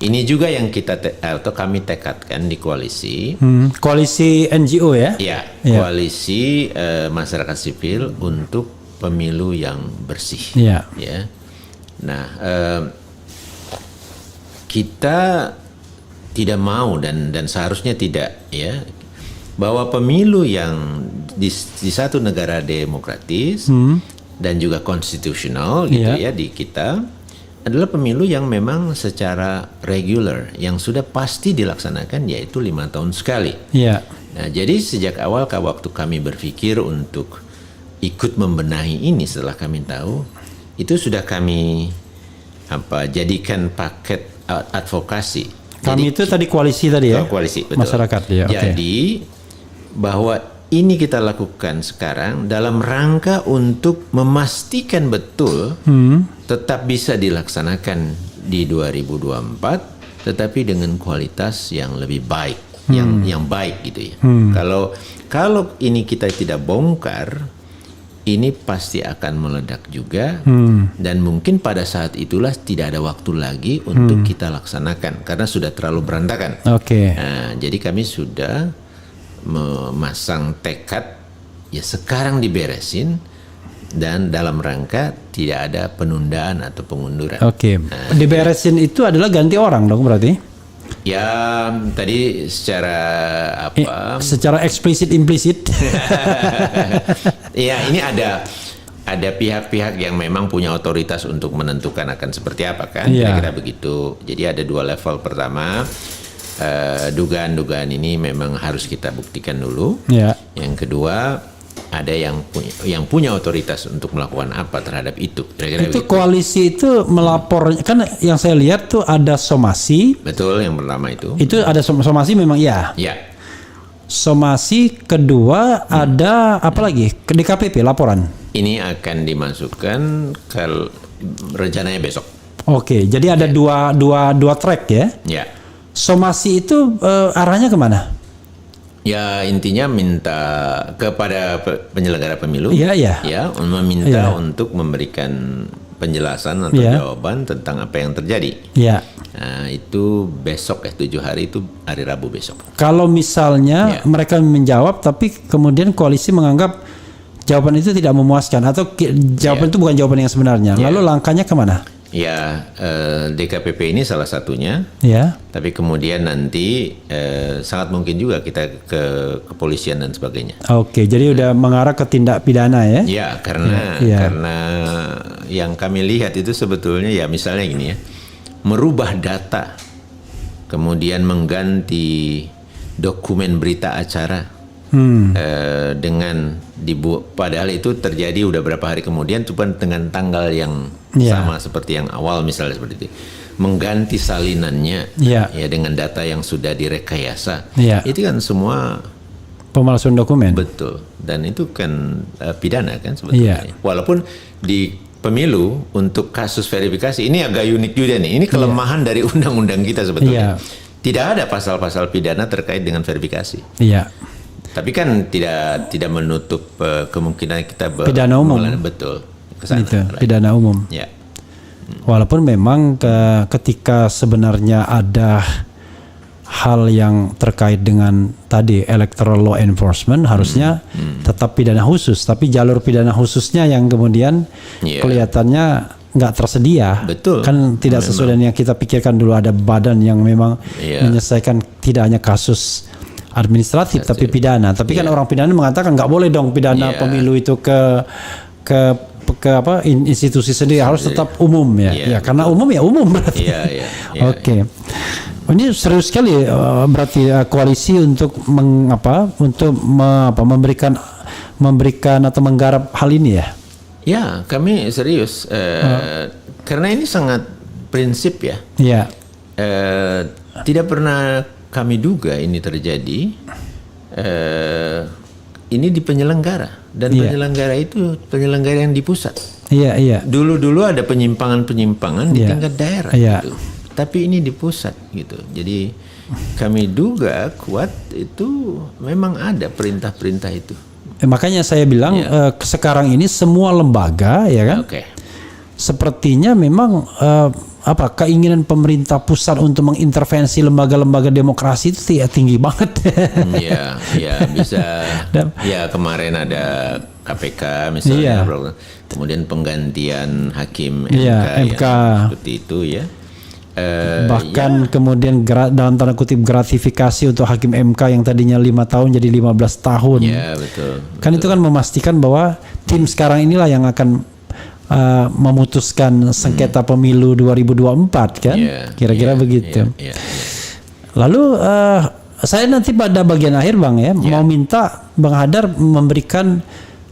Ini juga yang kami tekadkan di koalisi. Koalisi NGO ya? Iya, koalisi masyarakat sipil untuk pemilu yang bersih. Ya. Nah, kita tidak mau dan seharusnya tidak ya bahwa pemilu yang di satu negara demokratis dan juga konstitusional gitu ya di kita adalah pemilu yang memang secara regular yang sudah pasti dilaksanakan yaitu 5 tahun sekali. Nah, jadi sejak awal waktu kami berpikir untuk ikut membenahi ini setelah kami tahu itu sudah kami jadikan paket advokasi. Kami itu tadi koalisi tadi ya. Koalisi betul. Masyarakat ya. Jadi bahwa ini kita lakukan sekarang dalam rangka untuk memastikan betul tetap bisa dilaksanakan di 2024 tetapi dengan kualitas yang lebih baik, yang baik gitu ya. Kalau ini kita tidak bongkar, ini pasti akan meledak juga, dan mungkin pada saat itulah tidak ada waktu lagi untuk kita laksanakan karena sudah terlalu berantakan. Oke. Nah, jadi kami sudah memasang tekad ya sekarang diberesin, dan dalam rangka tidak ada penundaan atau pengunduran. Oke. Diberesin itu adalah ganti orang dong berarti? Ya tadi secara apa? Secara eksplisit implisit. Ya ini ada pihak-pihak yang memang punya otoritas untuk menentukan akan seperti apa kan, kira-kira begitu. Jadi ada 2 level. Pertama, dugaan-dugaan ini memang harus kita buktikan dulu. Ya. Yang kedua, ada yang punya otoritas untuk melakukan apa terhadap itu. Kira-kira Itu begitu. koalisi itu melapor, kan yang saya lihat tuh ada somasi. Betul, yang pertama itu. Itu ada somasi memang ya. Ya. Somasi kedua ada apa lagi? Ke DKPP laporan. Ini akan dimasukkan ke rencananya besok. Oke, jadi ada dua track ya. Ya. Somasi itu arahnya kemana? Ya intinya minta kepada penyelenggara pemilu, Iya. ya meminta Iya. untuk memberikan penjelasan atau Iya. jawaban tentang apa yang terjadi. Ya. Nah, itu besok 7 hari itu hari Rabu besok. Kalau misalnya Ya. mereka menjawab tapi kemudian koalisi menganggap jawaban itu tidak memuaskan atau jawaban itu bukan jawaban yang sebenarnya. Ya. Lalu langkahnya kemana? Ya DKPP ini salah satunya. Ya. Tapi kemudian nanti sangat mungkin juga kita ke kepolisian dan sebagainya. Oke, jadi udah mengarah ke tindak pidana ya? Ya karena yang kami lihat itu sebetulnya ya misalnya gini ya, merubah data, kemudian mengganti dokumen berita acara dengan padahal itu terjadi udah berapa hari kemudian, cuma dengan tanggal yang sama seperti yang awal misalnya seperti itu. Mengganti salinannya ya dengan data yang sudah direkayasa. Itu kan semua pemalsuan dokumen. Betul. Dan itu kan pidana kan sebetulnya. Walaupun di pemilu untuk kasus verifikasi ini agak unik juga nih. Ini kelemahan dari undang-undang kita sebetulnya. Tidak ada pasal-pasal pidana terkait dengan verifikasi. Iya. Tapi kan tidak menutup kemungkinan kita pidana umum. Betul. Kesana, itu, pidana umum. Ya. Walaupun memang ketika sebenarnya ada hal yang terkait dengan tadi electoral law enforcement harusnya tetap pidana khusus, tapi jalur pidana khususnya yang kemudian kelihatannya nggak tersedia. Betul. Kan tidak sesuai dengan yang kita pikirkan dulu, ada badan yang memang menyelesaikan tidak hanya kasus administratif tapi pidana. Tapi kan orang pidana mengatakan nggak boleh dong pidana pemilu itu ke apa institusi sendiri, harus tetap umum ya. Karena umum ya umum berarti. Oke. Ini serius sekali berarti koalisi untuk memberikan atau menggarap hal ini ya. Ya, kami serius karena ini sangat prinsip ya. Iya. Tidak pernah kami duga ini terjadi. Ini di penyelenggara, dan penyelenggara itu penyelenggara yang di pusat. Iya. Dulu ada penyimpangan-penyimpangan di tingkat daerah gitu. Tapi ini di pusat gitu. Jadi kami duga kuat itu memang ada perintah-perintah itu. Makanya saya bilang sekarang ini semua lembaga ya kan. Sepertinya memang keinginan pemerintah pusat untuk mengintervensi lembaga-lembaga demokrasi itu tinggi banget. Iya, bisa. Ya kemarin ada KPK misalnya, kemudian penggantian hakim MK. Seperti itu ya. Bahkan kemudian dalam tanda kutip gratifikasi untuk hakim MK yang tadinya 5 tahun jadi 15 tahun. Iya betul. Kan itu kan memastikan bahwa tim sekarang inilah yang akan memutuskan sengketa pemilu 2024 kan, kira-kira begitu. Lalu saya nanti pada bagian akhir Bang mau minta Bang Hadar memberikan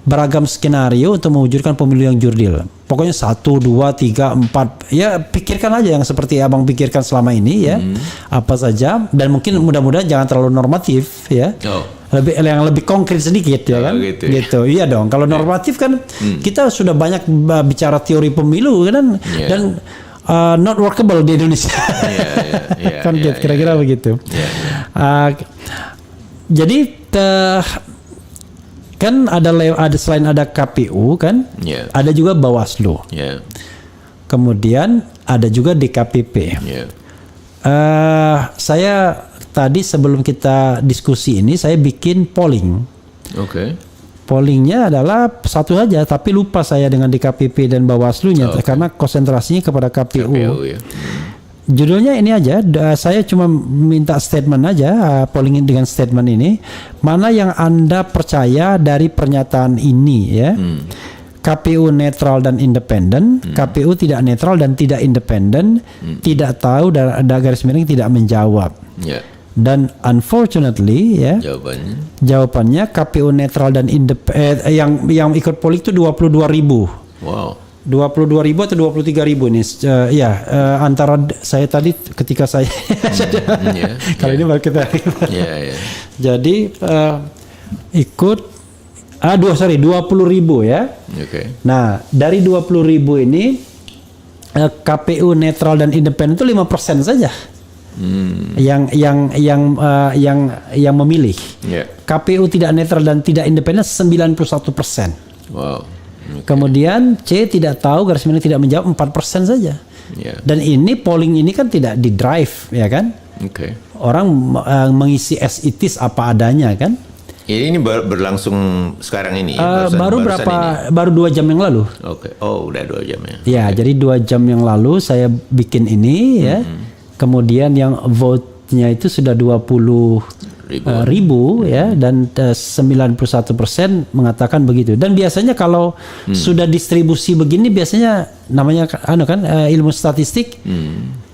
beragam skenario untuk mewujudkan pemilu yang jurdil. Pokoknya 1, 2, 3, 4. Ya pikirkan aja yang seperti Abang pikirkan selama ini ya. Apa saja, dan mungkin mudah-mudahan jangan terlalu normatif ya. Lebih konkret sedikit ya kan. Gitu. Iya dong. Kalau normatif kan kita sudah banyak bicara teori pemilu kan dan not workable di Indonesia. Kan kira-kira begitu. Jadi kan ada selain ada KPU kan, Ya. ada juga Bawaslu. Ya. Kemudian ada juga DKPP. Ya. Saya tadi sebelum kita diskusi ini saya bikin polling. Oke. Pollingnya adalah satu saja, tapi lupa saya dengan DKPP dan Bawaslu-nya karena konsentrasinya kepada KPU. KPU ya. Judulnya ini aja, saya cuma minta statement aja, polling dengan statement ini, mana yang Anda percaya dari pernyataan ini ya. KPU netral dan independen, KPU tidak netral dan tidak independen, tidak tahu dan ada garis miring tidak menjawab. Ya. Dan unfortunately ya, jawabannya KPU netral dan yang ikut polling itu 22.000. Wow. 22.000 atau 23.000 nih, antara saya tadi ketika saya kali ini baru kita jadi ikut 20.000 ya. Nah dari 20.000 ini KPU netral dan independen itu 5% saja yang memilih. KPU tidak netral dan tidak independen 91%. Wow. Kemudian C tidak tahu garis miring tidak menjawab 4% saja. Dan ini polling ini kan tidak di drive ya kan? Orang mengisi as it is apa adanya kan? Ini berlangsung sekarang ini. Baru 2 jam yang lalu. Oh udah 2 jam ya. Ya jadi 2 jam yang lalu saya bikin ini ya. Kemudian yang vote-nya itu sudah 20.000 ya, dan 91% mengatakan begitu. Dan biasanya kalau sudah distribusi begini biasanya namanya ilmu statistik.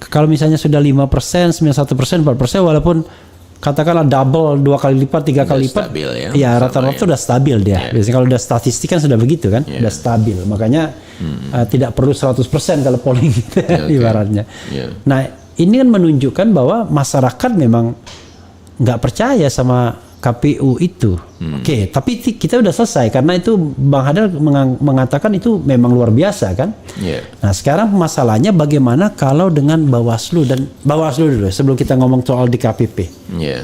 Kalau misalnya sudah 5%, 91%, 4%, walaupun katakanlah double, 2 kali lipat, 3 kali lipat, ya rata-rata sudah stabil dia. Biasanya kalau udah statistik kan sudah begitu kan, sudah stabil. Makanya tidak perlu 100% kalau polling ibaratnya. Nah ini kan menunjukkan bahwa masyarakat memang nggak percaya sama KPU itu. Tapi kita udah selesai karena itu Bang Hadar mengatakan itu memang luar biasa kan. Nah sekarang masalahnya bagaimana kalau dengan Bawaslu dulu sebelum kita ngomong soal DKPP.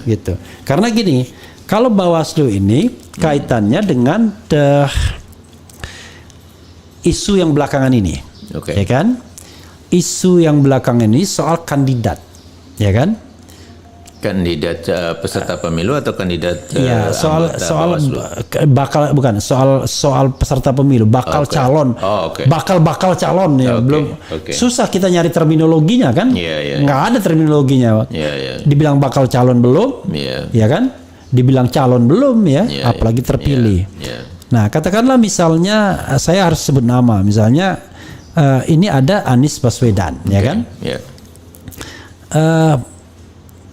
Gitu. Karena gini, kalau Bawaslu ini kaitannya dengan isu yang belakangan ini, ya kan? Isu yang belakangan ini soal kandidat, ya kan? Kandidat peserta pemilu atau kandidat soal peserta pemilu, calon, bakal calon ya. Belum susah kita nyari terminologinya kan? Nggak ada terminologinya. Dibilang bakal calon belum, ya kan? Dibilang calon belum ya, apalagi terpilih. Nah katakanlah misalnya saya harus sebut nama, misalnya ini ada Anies Baswedan, ya kan?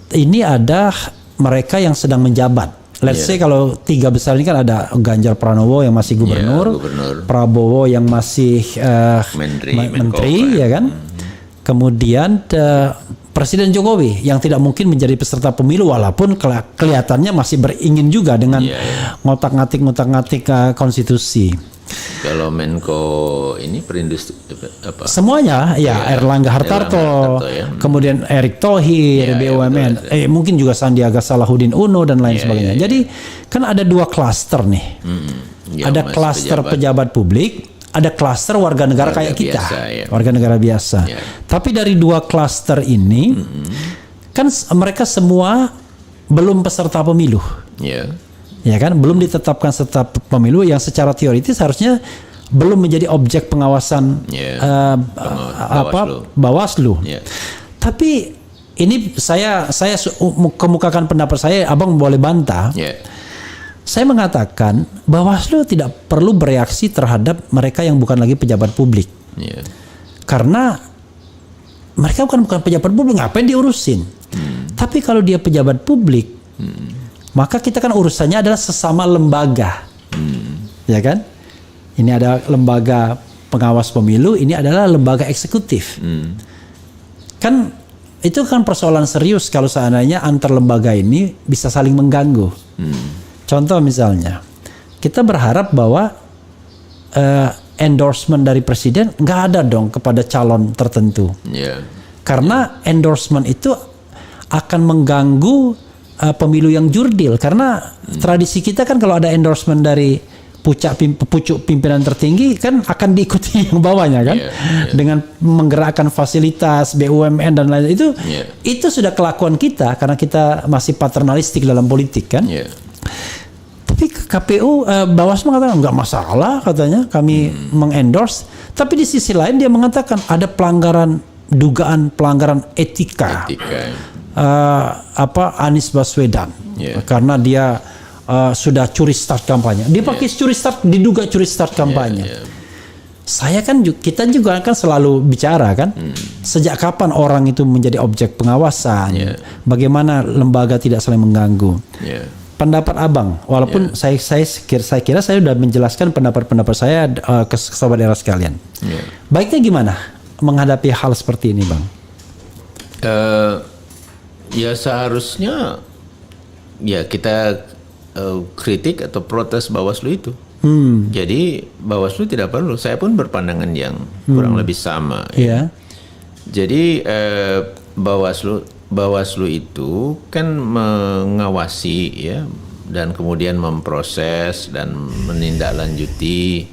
Ini ada mereka yang sedang menjabat. Let's say kalau 3 besar ini kan ada Ganjar Pranowo yang masih gubernur. Prabowo yang masih menteri, ya kan? Kemudian Presiden Jokowi yang tidak mungkin menjadi peserta pemilu walaupun kelihatannya masih beringin juga dengan ngotak-ngatik konstitusi. Kalau Menko ini perindustrian apa? Semuanya Erlangga Hartarto, kemudian Erick Thohir, BUMN, mungkin juga Sandiaga Salahuddin Uno dan lain sebagainya. Jadi kan ada 2 klaster nih. Ada klaster pejabat publik, ada klaster warga negara kayak kita, warga negara biasa. Tapi dari 2 klaster ini kan mereka semua belum peserta pemilu. Ya kan, belum ditetapkan serta pemilu yang secara teoritis harusnya belum menjadi objek pengawasan Bawaslu. Tapi ini saya kemukakan pendapat saya, Abang boleh bantah. Saya mengatakan Bawaslu tidak perlu bereaksi terhadap mereka yang bukan lagi pejabat publik. Karena mereka bukan pejabat publik, ngapain diurusin? Tapi kalau dia pejabat publik, maka kita kan urusannya adalah sesama lembaga, ya kan? Ini ada lembaga pengawas pemilu, ini adalah lembaga eksekutif. Kan itu kan persoalan serius kalau seandainya antar lembaga ini bisa saling mengganggu. Contoh misalnya, kita berharap bahwa endorsement dari presiden nggak ada dong kepada calon tertentu, karena endorsement itu akan mengganggu pemilu yang jurdil, karena tradisi kita kan kalau ada endorsement dari pucuk pimpinan tertinggi kan akan diikuti yang bawahnya kan, dengan menggerakkan fasilitas BUMN dan lain itu sudah kelakuan kita karena kita masih paternalistik dalam politik kan. Tapi KPU Bawaslu mengatakan nggak masalah, katanya kami mengendorse, tapi di sisi lain dia mengatakan ada dugaan pelanggaran etika. Anies Baswedan karena dia sudah curi start kampanye. Dia pakai curi start, diduga curi start kampanye. Saya kan kita juga kan selalu bicara kan, sejak kapan orang itu menjadi objek pengawasan, bagaimana lembaga tidak saling mengganggu. Pendapat Abang, walaupun saya kira saya sudah menjelaskan pendapat saya ke sobat era sekalian. Baiknya gimana menghadapi hal seperti ini, Bang? Ya seharusnya ya kita kritik atau protes Bawaslu itu. Jadi Bawaslu tidak perlu. Saya pun berpandangan yang kurang lebih sama. Jadi Bawaslu itu kan mengawasi ya, dan kemudian memproses dan menindaklanjuti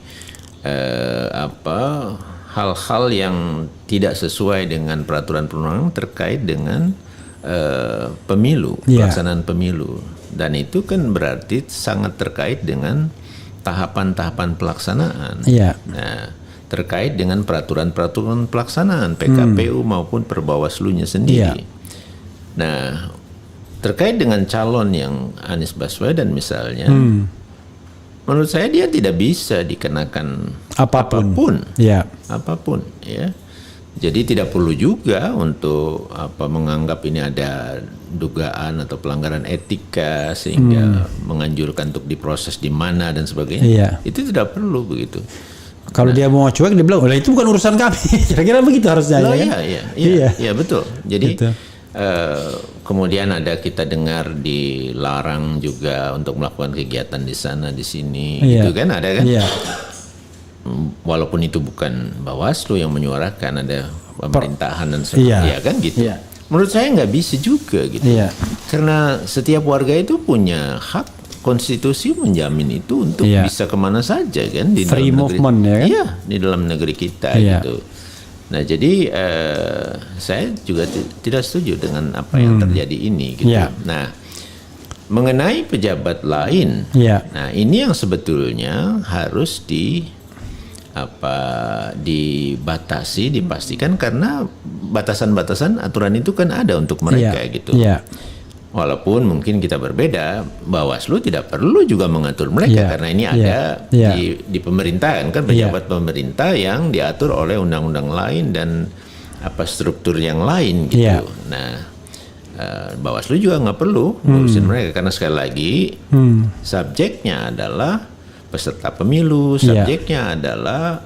hal-hal yang tidak sesuai dengan peraturan perundang-undangan terkait dengan pemilu, pelaksanaan pemilu, dan itu kan berarti sangat terkait dengan tahapan-tahapan pelaksanaan. Nah, terkait dengan peraturan-peraturan pelaksanaan PKPU maupun Perbawaslunya sendiri. Nah, terkait dengan calon yang Anies Baswedan misalnya, menurut saya dia tidak bisa dikenakan apapun. Apapun ya. Jadi tidak perlu juga untuk menganggap ini ada dugaan atau pelanggaran etika sehingga menganjurkan untuk diproses di mana dan sebagainya. Itu tidak perlu begitu. Kalau dia mau cuek dia bilang, "Itu bukan urusan kami." Kira-kira begitu harusnya. Iya, betul. Jadi gitu. Kemudian ada kita dengar dilarang juga untuk melakukan kegiatan di sana di sini, gitu kan, ada kan? Walaupun itu bukan Bawaslu yang menyuarakan, ada pemerintahan dan sebagainya, kan gitu. Menurut saya nggak bisa juga gitu. Karena setiap warga itu punya hak, konstitusi menjamin itu untuk bisa kemana saja kan di free dalam movement negeri, ya kan? Iya, di dalam negeri kita gitu. Nah jadi saya juga tidak setuju dengan apa yang terjadi ini gitu. Nah mengenai pejabat lain, nah ini yang sebetulnya harus dibatasi, dipastikan, karena batasan-batasan aturan itu kan ada untuk mereka gitu. Walaupun mungkin kita berbeda, Bawaslu tidak perlu juga mengatur mereka karena ini ada di pemerintahan kan pejabat pemerintah yang diatur oleh undang-undang lain dan struktur yang lain gitu. Nah, Bawaslu juga nggak perlu ngurusin mereka karena sekali lagi subjeknya adalah peserta pemilu, subjeknya adalah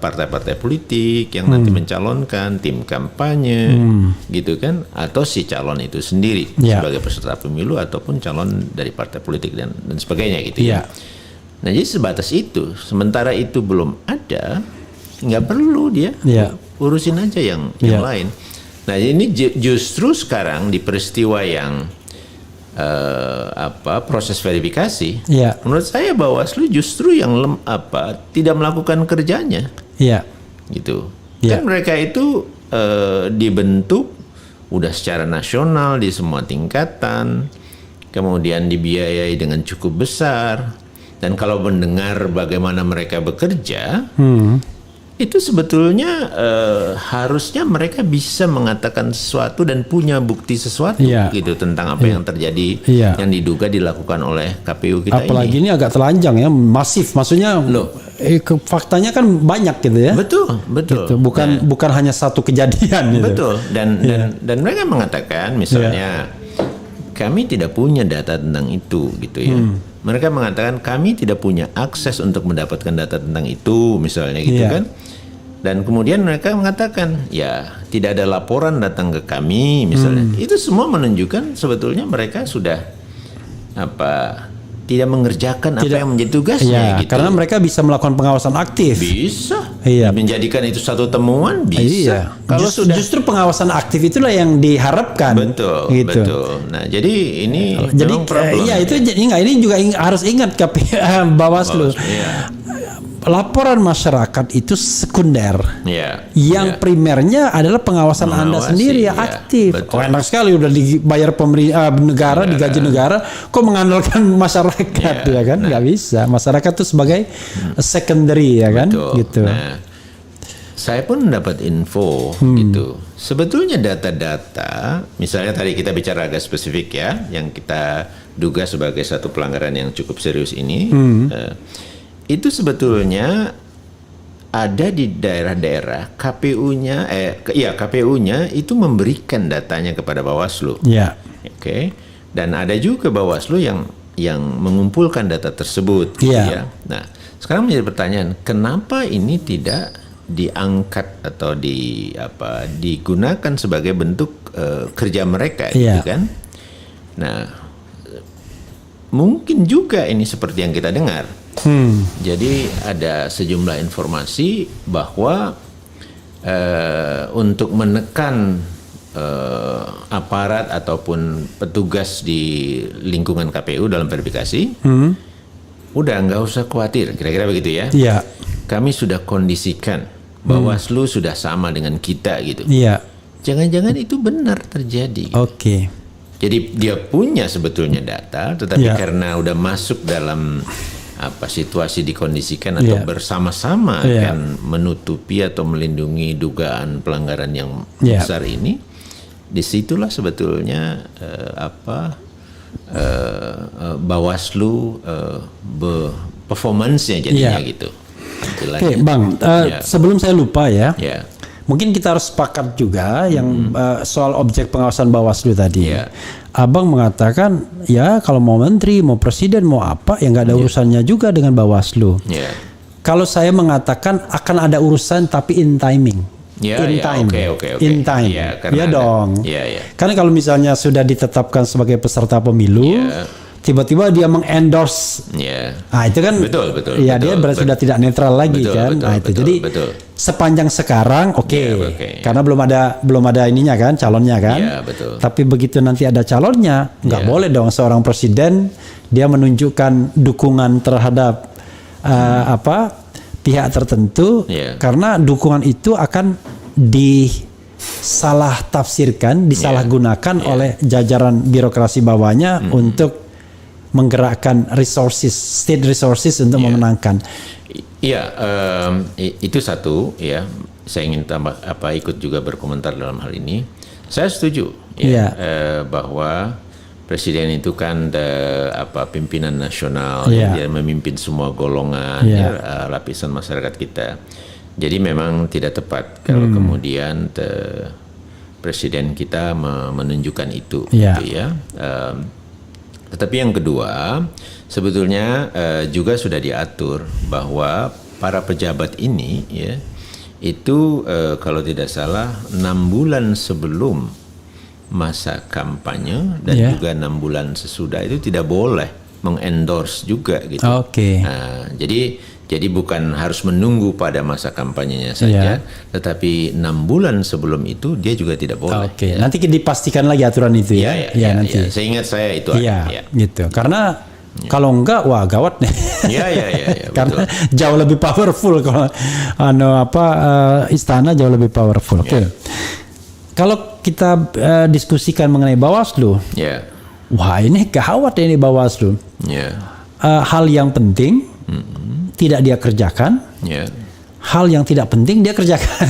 partai-partai politik yang nanti mencalonkan, tim kampanye, gitu kan, atau si calon itu sendiri sebagai peserta pemilu ataupun calon dari partai politik dan sebagainya gitu ya. Nah jadi sebatas itu, sementara itu belum ada, nggak perlu dia urusin aja yang lain. Nah ini justru sekarang di peristiwa yang proses verifikasi, menurut saya Bawaslu justru yang tidak melakukan kerjanya, gitu. Kan mereka itu dibentuk udah secara nasional di semua tingkatan, kemudian dibiayai dengan cukup besar, dan kalau mendengar bagaimana mereka bekerja, itu sebetulnya harusnya mereka bisa mengatakan sesuatu dan punya bukti sesuatu gitu tentang apa yang terjadi, yang diduga dilakukan oleh KPU kita. Apalagi ini agak telanjang ya, masif, maksudnya faktanya kan banyak gitu ya. Betul. Gitu. Bukan hanya satu kejadian gitu. Betul. Dan mereka mengatakan misalnya kami tidak punya data tentang itu gitu ya. Mereka mengatakan kami tidak punya akses untuk mendapatkan data tentang itu misalnya gitu kan. Dan kemudian mereka mengatakan ya tidak ada laporan datang ke kami misalnya. Itu semua menunjukkan sebetulnya mereka sudah tidak mengerjakan apa yang menjadi tugasnya gitu. Karena mereka bisa melakukan pengawasan aktif. Bisa. Iya. Menjadikan itu satu temuan bisa. Iya. Kalau Justru pengawasan aktif itulah yang diharapkan. Betul, gitu. betul. Nah, jadi ini Jadi memang problem. iya itu ini juga harus ingat Bawaslu. Iya. Laporan masyarakat itu sekunder. Iya. Yang primernya adalah pengawasan Anda Mengawasi, sendiri yang ya, aktif. betul. Oh, enak sekali udah dibayar negara, digaji negara, kok mengandalkan masyarakat ya kan? Nggak bisa. Masyarakat itu sebagai secondary ya kan? Betul. Gitu. Nah, saya pun dapat info gitu. Sebetulnya data-data, misalnya tadi kita bicara agak spesifik ya, yang kita duga sebagai satu pelanggaran yang cukup serius ini, itu sebetulnya ada di daerah-daerah KPU-nya, KPU-nya itu memberikan datanya kepada Bawaslu. Ya. Oke. Dan ada juga Bawaslu yang mengumpulkan data tersebut. Gitu Iya. ya. Nah, sekarang menjadi pertanyaan, kenapa ini tidak diangkat atau digunakan sebagai bentuk kerja mereka, Iya. gitu kan? Nah, mungkin juga ini seperti yang kita dengar. Jadi ada sejumlah informasi bahwa untuk menekan aparat ataupun petugas di lingkungan KPU dalam verifikasi, udah nggak usah khawatir, kira-kira begitu ya. Iya. Kami sudah kondisikan Bawaslu sudah sama dengan kita gitu. Iya. Jangan-jangan itu benar terjadi. Oke. Jadi dia punya sebetulnya data, tetapi Iya. karena udah masuk dalam situasi dikondisikan atau Iya. bersama-sama Iya. akan menutupi atau melindungi dugaan pelanggaran yang Iya. besar ini, disitulah sebetulnya Bawaslu performance-nya jadinya Iya. gitu. Oke, Bang. Sebelum saya lupa ya. Ya. Mungkin kita harus sepakat juga yang soal objek pengawasan Bawaslu tadi. Iya. Abang mengatakan ya kalau mau menteri, mau presiden, mau apa ya nggak ada urusannya juga dengan Bawaslu. Ya. Kalau saya mengatakan akan ada urusan tapi in timing. Ya, in ya, time. oke. In time. Ya, Ya karena dong. Ya. Karena kalau misalnya sudah ditetapkan sebagai peserta pemilu, Ya. tiba-tiba dia mengendorse. Ya. Ah itu kan, Betul. ya dia berarti sudah tidak netral lagi kan. Nah itu jadi sepanjang sekarang karena belum ada ininya kan, calonnya kan. Ya, betul. Tapi begitu nanti ada calonnya, nggak boleh dong seorang presiden dia menunjukkan dukungan terhadap pihak tertentu, karena dukungan itu akan disalah tafsirkan, disalahgunakan oleh jajaran birokrasi bawahnya untuk menggerakkan state resources untuk memenangkan. Iya, itu satu ya. Saya ingin ikut juga berkomentar dalam hal ini. Saya setuju bahwa presiden itu kan pimpinan nasional, dia memimpin semua golongan, lapisan masyarakat kita. Jadi memang tidak tepat kalau kemudian presiden kita menunjukkan itu, gitu ya. Tetapi yang kedua, sebetulnya juga sudah diatur bahwa para pejabat ini ya itu kalau tidak salah 6 bulan sebelum masa kampanye dan juga 6 bulan sesudah itu tidak boleh mengendorse juga gitu. Nah, jadi bukan harus menunggu pada masa kampanyenya saja, tetapi 6 bulan sebelum itu dia juga tidak boleh. Nanti dipastikan lagi aturan itu ya. Nanti. Seingat saya itu ada. Gitu. Karena kalau enggak, wah gawat nih. Karena jauh lebih powerful kalau istana jauh lebih powerful. Kalau kita diskusikan mengenai Bawaslu, wah ini gawat ini Bawaslu. Hal yang penting tidak dia kerjakan, hal yang tidak penting dia kerjakan.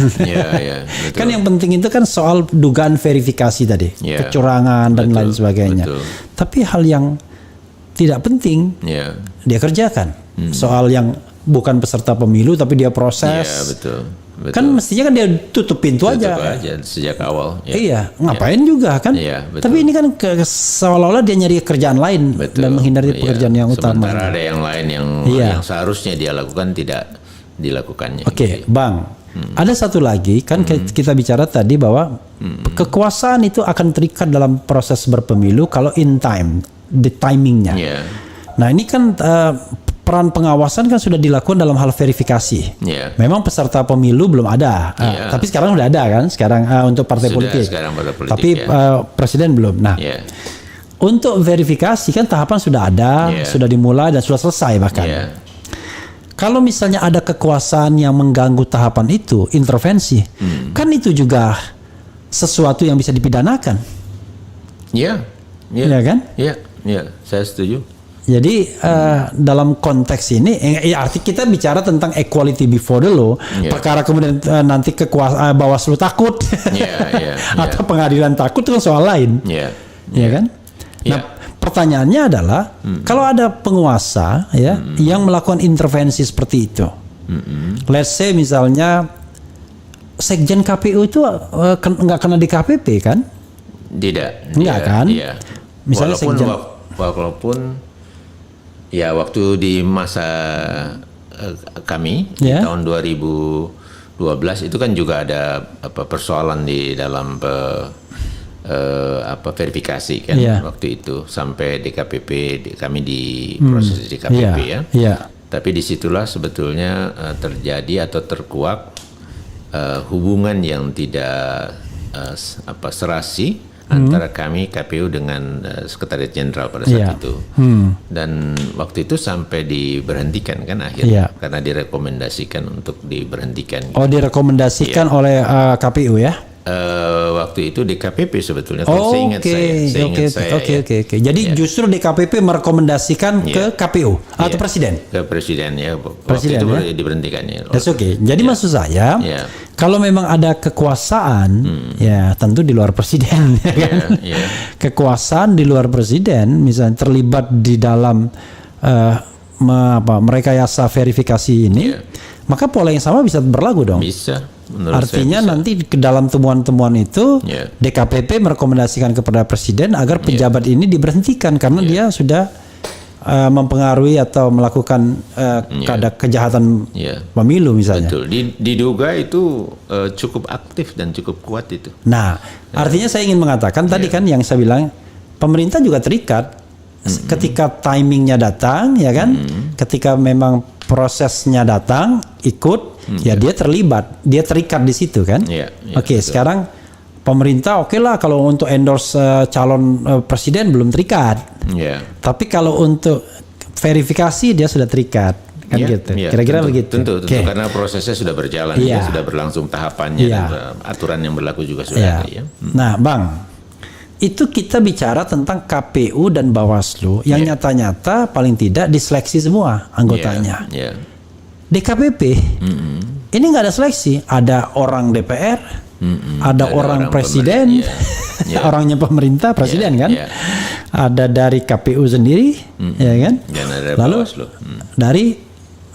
Kan yang penting itu kan soal dugaan verifikasi tadi, kecurangan dan lain sebagainya. Tapi hal yang tidak penting dia kerjakan. Soal yang bukan peserta pemilu tapi dia proses. Kan mestinya kan dia tutup pintu aja sejak awal. Ngapain juga kan? Tapi ini kan seolah-olah dia nyari kerjaan lain dan menghindari pekerjaan yang utama. Sementara ada yang lain yang seharusnya dia lakukan tidak dilakukannya. Bang. Ada satu lagi kan kita bicara tadi bahwa kekuasaan itu akan terikat dalam proses berpemilu kalau in time, the timingnya. Nah ini kan peran pengawasan kan sudah dilakukan dalam hal verifikasi. Ya. Memang peserta pemilu belum ada, tapi sekarang sudah ada kan? Sekarang untuk partai Sudah, politik. sekarang partai politik, tapi presiden belum. Nah, untuk verifikasi kan tahapan sudah ada, sudah dimulai dan sudah selesai bahkan. Kalau misalnya ada kekuasaan yang mengganggu tahapan itu, intervensi, kan itu juga sesuatu yang bisa dipidanakan. Iya kan? Iya, saya setuju. Jadi dalam konteks ini, arti kita bicara tentang equality before the law. Perkara kemudian nanti Bawaslu takut, atau pengadilan takut itu kan soal lain, ya kan? Nah, pertanyaannya adalah kalau ada penguasa yang melakukan intervensi seperti itu, let's say misalnya sekjen KPU itu nggak kena DKPP kan? Tidak. Enggak kan? Misalnya walaupun ya waktu di masa kami di tahun 2012 itu kan juga ada persoalan di dalam verifikasi kan waktu itu sampai DKPP kami di proses DKPP tapi disitulah sebetulnya terjadi atau terkuak hubungan yang tidak serasi antara kami KPU dengan Sekretariat Jenderal pada saat itu dan waktu itu sampai diberhentikan kan akhirnya karena direkomendasikan untuk diberhentikan. Direkomendasikan oleh KPU ya? Waktu itu DKPP sebetulnya kalau seingat saya. Oke. Jadi justru DKPP merekomendasikan ke KPU atau presiden? Ke presiden ya. Waktu itu diberhentikan ya. That's okay. Jadi maksud saya kalau memang ada kekuasaan ya tentu di luar presiden kan? Kekuasaan di luar presiden misalnya terlibat di dalam merekayasa verifikasi ini, maka pola yang sama bisa berlaku dong. Bisa. Artinya nanti ke dalam temuan-temuan itu DKPP merekomendasikan kepada presiden agar pejabat ini diberhentikan karena dia sudah mempengaruhi atau melakukan kejahatan pemilu misalnya. Betul. Diduga itu cukup aktif dan cukup kuat itu. Nah, artinya saya ingin mengatakan tadi kan yang saya bilang pemerintah juga terikat ketika timingnya datang ya kan, ketika memang prosesnya datang ikut dia terlibat, dia terikat di situ kan. Oke, sekarang pemerintah lah kalau untuk endorse calon presiden belum terikat. Tapi kalau untuk verifikasi dia sudah terikat kan gitu. Kira-kira begitu. Tentu karena prosesnya sudah berjalan, sudah berlangsung tahapannya dan aturan yang berlaku juga sudah ada ya. Nah, Bang, itu kita bicara tentang KPU dan Bawaslu yang nyata-nyata paling tidak diseleksi semua anggotanya. DKPP ini nggak ada seleksi, ada orang DPR, ada orang presiden, orangnya pemerintah presiden kan, ada dari KPU sendiri, ya kan, lalu Bawaslu. Dari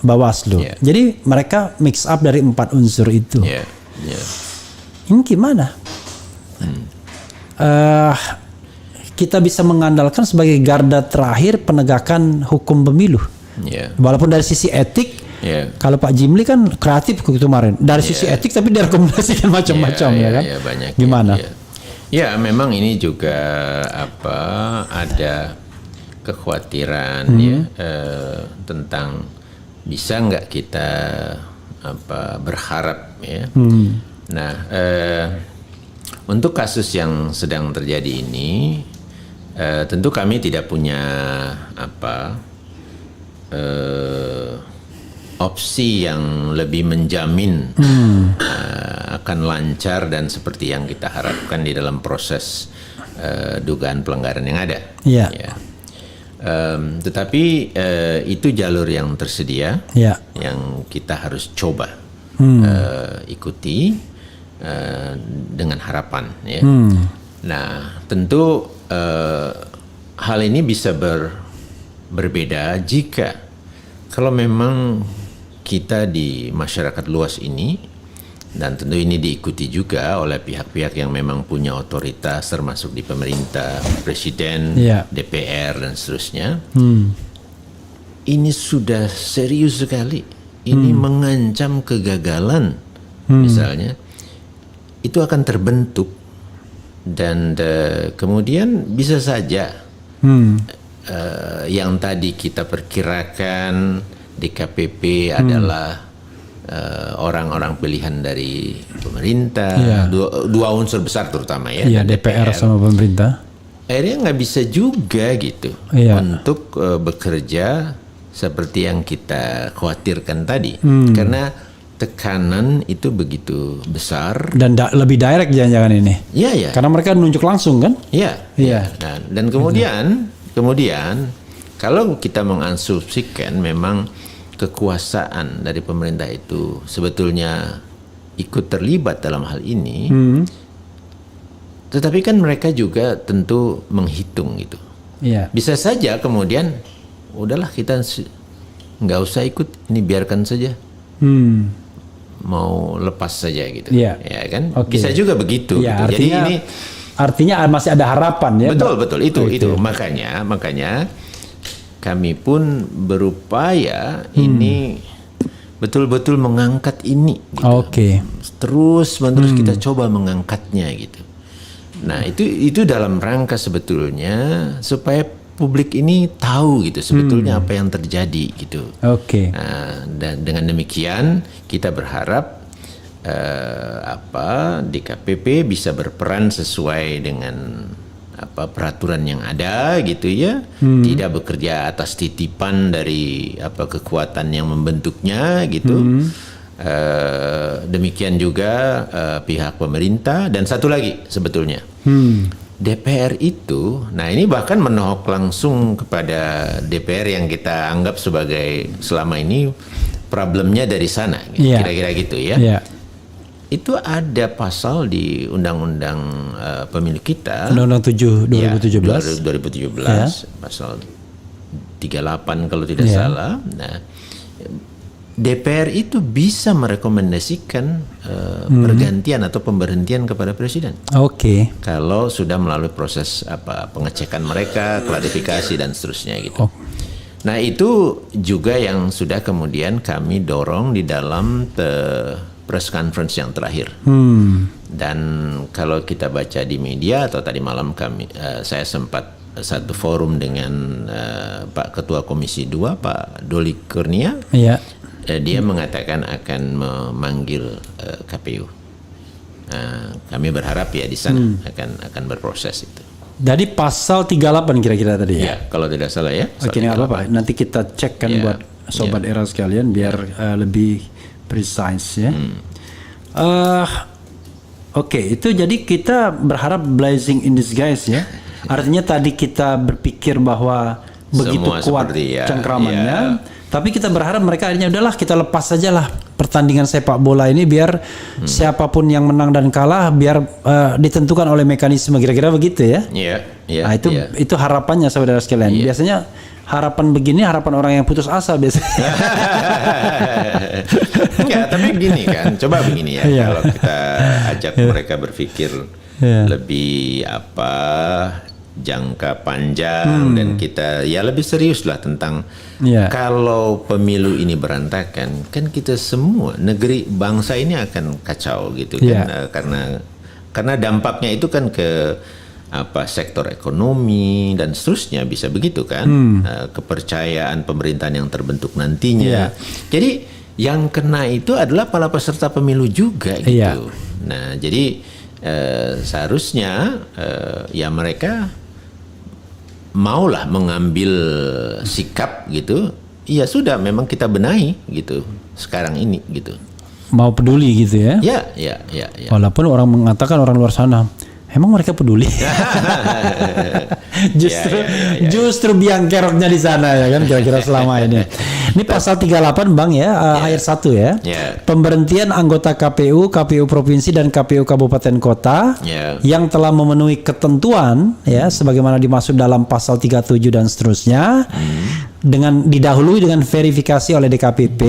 Bawaslu. Jadi mereka mix up dari 4 unsur itu. Ini gimana? Kita bisa mengandalkan sebagai garda terakhir penegakan hukum pemilu. Walaupun dari sisi etik, kalau Pak Jimli kan kreatif kemarin dari sisi etik, tapi direkomendasikan macam-macam ya kan. Banyak, gimana? Ya memang ini juga ada kekhawatiran tentang bisa nggak kita berharap ya. Nah. Untuk kasus yang sedang terjadi ini, tentu kami tidak punya opsi yang lebih menjamin akan lancar dan seperti yang kita harapkan di dalam proses dugaan pelanggaran yang ada. Tetapi itu jalur yang tersedia, yang kita harus coba ikuti. Dengan harapan ya. Nah, tentu hal ini bisa berbeda jika kalau memang kita di masyarakat luas ini, dan tentu ini diikuti juga oleh pihak-pihak yang memang punya otoritas termasuk di pemerintah, presiden, DPR dan seterusnya. Ini sudah serius sekali. Ini mengancam kegagalan misalnya. Itu akan terbentuk dan kemudian bisa saja yang tadi kita perkirakan DKPP adalah orang-orang pilihan dari pemerintah, dua unsur besar terutama ya, DPR sama pemerintah. Akhirnya nggak bisa juga gitu untuk bekerja seperti yang kita khawatirkan tadi, karena tekanan itu begitu besar dan lebih direct jangan-jangan ini. Iya. Karena mereka nunjuk langsung kan? Iya. Nah, dan kemudian kalau kita mengasumsikan memang kekuasaan dari pemerintah itu sebetulnya ikut terlibat dalam hal ini, tetapi kan mereka juga tentu menghitung gitu. Iya. Bisa saja kemudian udahlah kita nggak usah ikut, ini biarkan saja, mau lepas saja gitu, ya kan? Bisa juga begitu. Ya, gitu. Jadi ini artinya masih ada harapan ya. Betul itu. Makanya kami pun berupaya ini betul-betul mengangkat ini. Gitu. Terus menerus kita coba mengangkatnya gitu. Nah itu dalam rangka sebetulnya supaya publik ini tahu gitu sebetulnya apa yang terjadi gitu. Nah, dan dengan demikian kita berharap DKPP bisa berperan sesuai dengan peraturan yang ada gitu ya, tidak bekerja atas titipan dari kekuatan yang membentuknya gitu. Demikian juga pihak pemerintah, dan satu lagi sebetulnya DPR itu, nah ini bahkan menohok langsung kepada DPR yang kita anggap sebagai selama ini problemnya dari sana, kira-kira gitu ya. Itu ada pasal di Undang-Undang Pemilu kita, Undang-Undang 7 2017, 2017 pasal 38 kalau tidak salah. Nah, DPR itu bisa merekomendasikan pergantian atau pemberhentian kepada presiden. Kalau sudah melalui proses pengecekan mereka, klarifikasi dan seterusnya gitu. Nah, itu juga yang sudah kemudian kami dorong di dalam press conference yang terakhir. Dan kalau kita baca di media atau tadi malam saya sempat satu forum dengan Pak Ketua Komisi 2 Pak Doli Kurnia. Dia mengatakan akan memanggil KPU. Kami berharap ya di sana akan berproses itu. Jadi pasal 38 kira-kira tadi ya? Kalau tidak salah ya. Oke, nggak apa-apa. Nanti kita cek kan buat sobat era sekalian biar lebih precise ya. Itu jadi kita berharap blessing in disguise ya. Artinya tadi kita berpikir bahwa begitu kuat cengkramannya, tapi kita berharap mereka akhirnya udahlah kita lepas saja lah pertandingan sepak bola ini biar siapapun yang menang dan kalah biar ditentukan oleh mekanisme, kira-kira begitu ya. Nah, itu harapannya saudara sekalian. Biasanya harapan begini harapan orang yang putus asa biasanya. Enggak, tapi gini kan, coba begini ya. Kalau kita ajak mereka berpikir lebih jangka panjang dan kita lebih serius lah tentang kalau pemilu ini berantakan, kan kita semua negeri bangsa ini akan kacau gitu kan, karena dampaknya itu kan ke sektor ekonomi dan seterusnya, bisa begitu kan, kepercayaan pemerintahan yang terbentuk nantinya. Jadi yang kena itu adalah para peserta pemilu juga gitu. Nah, jadi seharusnya mereka maulah mengambil sikap gitu. Ya sudah, memang kita benahi gitu sekarang ini gitu. Mau peduli gitu ya? Ya. Walaupun orang mengatakan orang luar sana, emang mereka peduli? Justru biang keroknya di sana ya kan, kira-kira selama ini. Ini pasal 38 Bang ya, ayat 1 ya. Pemberhentian anggota KPU, KPU provinsi dan KPU kabupaten kota yang telah memenuhi ketentuan ya sebagaimana dimaksud dalam pasal 37 dan seterusnya, dengan didahului dengan verifikasi oleh DKPP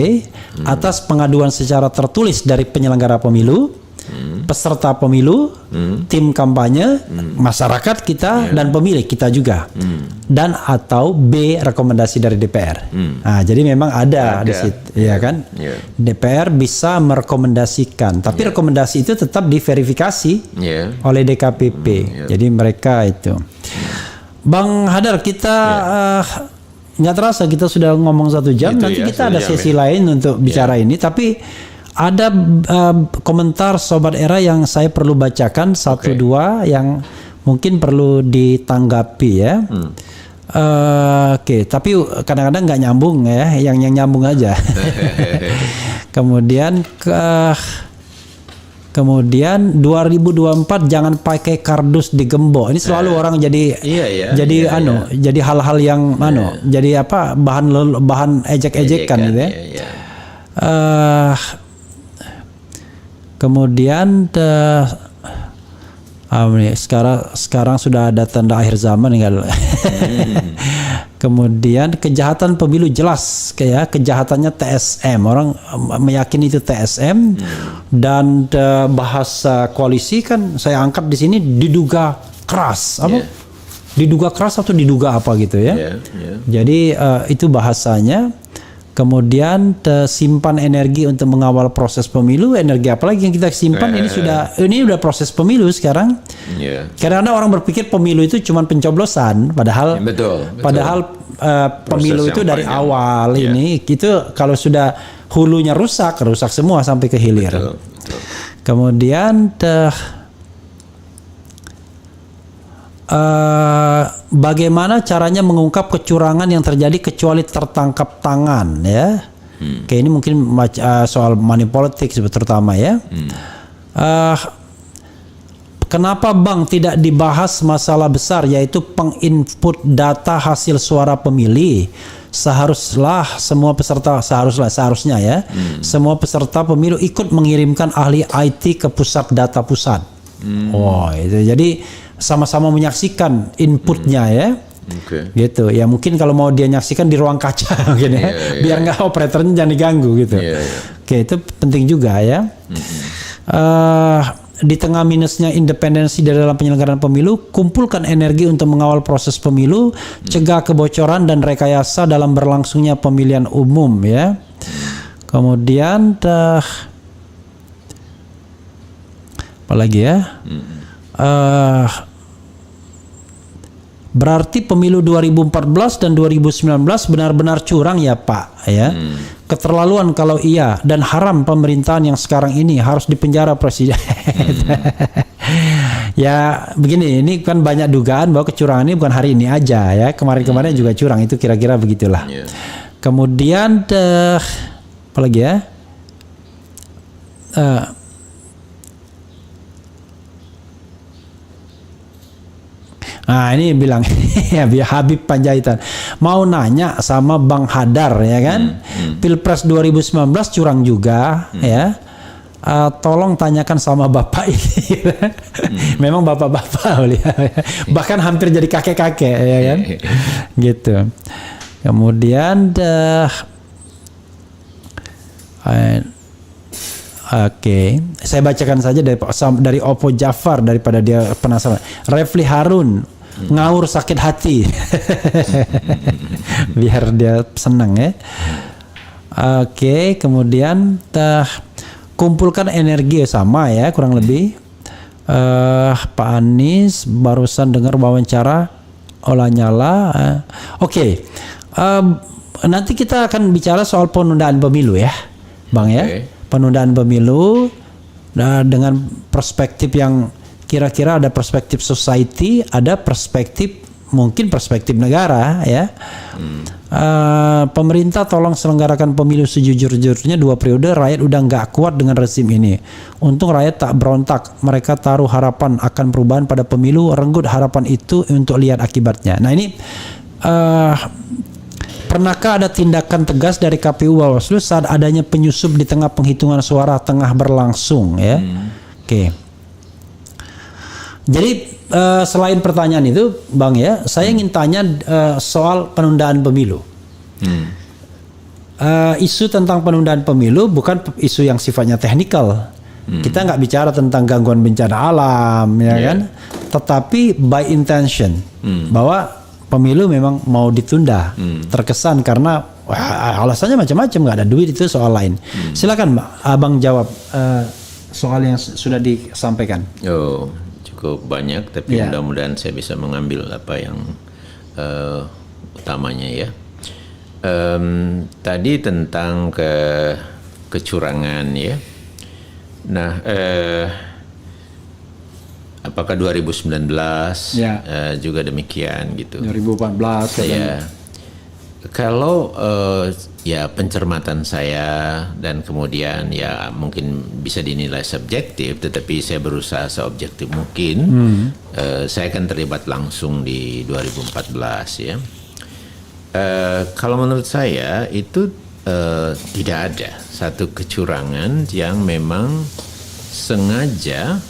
atas pengaduan secara tertulis dari penyelenggara pemilu, peserta pemilu, tim kampanye, masyarakat kita dan pemilih kita juga, dan atau B, rekomendasi dari DPR. Nah, jadi memang ada di situ, ya kan? DPR bisa merekomendasikan, tapi rekomendasi itu tetap diverifikasi oleh DKPP. Jadi mereka itu. Bang Hadar, kita nggak terasa kita sudah ngomong 1 jam. Itu Nanti ya, kita 1 ada jam sesi ya. lain untuk bicara ini. Tapi ada komentar Sobat Era yang saya perlu bacakan 1-2 yang mungkin perlu ditanggapi ya. Oke, tapi kadang-kadang nggak nyambung ya. Yang nyambung aja. Kemudian 2024 jangan pakai kardus digembok. Ini selalu orang jadi jadi hal-hal yang jadi apa bahan ejek-ejekan gitu ya. Kemudian sekarang sudah ada tanda akhir zaman kan. Kemudian kejahatan pemilu jelas kayak kejahatannya TSM, orang meyakini itu TSM. Dan bahasa koalisi kan saya angkat di sini diduga keras apa? Diduga keras atau diduga apa gitu ya. Jadi itu bahasanya. Kemudian simpan energi untuk mengawal proses pemilu. Energi apa lagi yang kita simpan? Ini udah proses pemilu sekarang. Kadang-kadang orang berpikir pemilu itu cuma pencoblosan, padahal pemilu itu dari awal ini itu kalau sudah hulunya rusak semua sampai ke hilir. Kemudian bagaimana caranya mengungkap kecurangan yang terjadi kecuali tertangkap tangan ya. Kayak ini mungkin soal money politics terutama ya. Kenapa Bang tidak dibahas masalah besar yaitu penginput data hasil suara pemilih? Seharusnya ya. Semua peserta pemilu ikut mengirimkan ahli IT ke pusat data pusat. Itu jadi sama-sama menyaksikan inputnya ya. Gitu ya, mungkin kalau mau dia nyaksikan di ruang kaca mungkin ya. Biar nggak operatornya jangan diganggu gitu. Oke, itu penting juga ya. Di tengah minusnya independensi dari dalam penyelenggaraan pemilu, kumpulkan energi untuk mengawal proses pemilu, cegah kebocoran dan rekayasa dalam berlangsungnya pemilihan umum ya. Kemudian apa lagi ya? Berarti pemilu 2014 dan 2019 benar-benar curang ya Pak ya. Keterlaluan kalau iya, dan haram pemerintahan yang sekarang ini harus dipenjara presiden. Ya begini, ini kan banyak dugaan bahwa kecurangan ini bukan hari ini aja ya, kemarin-kemarin juga curang, itu kira-kira begitulah. Kemudian apa lagi ya? Nah ini bilang ya Habib Panjaitan mau nanya sama Bang Hadar ya kan, Pilpres 2019 curang juga ya. Tolong tanyakan sama bapak ini. Memang bapak-bapak bahkan hampir jadi kakek-kakek ya kan, gitu. Kemudian Oke, saya bacakan saja dari Opo Jafar daripada dia penasaran. Refli Harun ngawur sakit hati. Biar dia senang ya. Oke, kemudian kumpulkan energi sama ya kurang lebih. Pak Anies barusan dengar wawancara Olanyala. Oke. Nanti kita akan bicara soal penundaan pemilu ya, Bang ya. Penundaan pemilu dengan perspektif yang kira-kira ada perspektif society, ada perspektif mungkin perspektif negara ya. Pemerintah tolong selenggarakan pemilu sejujur-jujurnya 2 periode, rakyat udah nggak kuat dengan rezim ini. Untung rakyat tak berontak, mereka taruh harapan akan perubahan pada pemilu, renggut harapan itu untuk lihat akibatnya. Nah ini pernahkah ada tindakan tegas dari KPU Bawaslu saat adanya penyusup di tengah penghitungan suara tengah berlangsung ya? Oke. Jadi selain pertanyaan itu, Bang ya, saya ingin tanya soal penundaan pemilu. Isu tentang penundaan pemilu bukan isu yang sifatnya teknikal. Kita nggak bicara tentang gangguan bencana alam, ya kan? Tetapi by intention, bahwa pemilu memang mau ditunda, terkesan karena alasannya macam-macam, nggak ada duit, itu soal lain. Silakan Abang jawab soal yang sudah disampaikan. Cukup banyak, tapi mudah-mudahan saya bisa mengambil apa yang utamanya ya. Tadi tentang kecurangan ya. Nah, apakah 2019 juga demikian gitu? 2014 ya. Kalau ya pencermatan saya dan kemudian ya mungkin bisa dinilai subjektif, tetapi saya berusaha seobjektif mungkin. Saya kan terlibat langsung di 2014 ya. Kalau menurut saya itu tidak ada satu kecurangan yang memang sengaja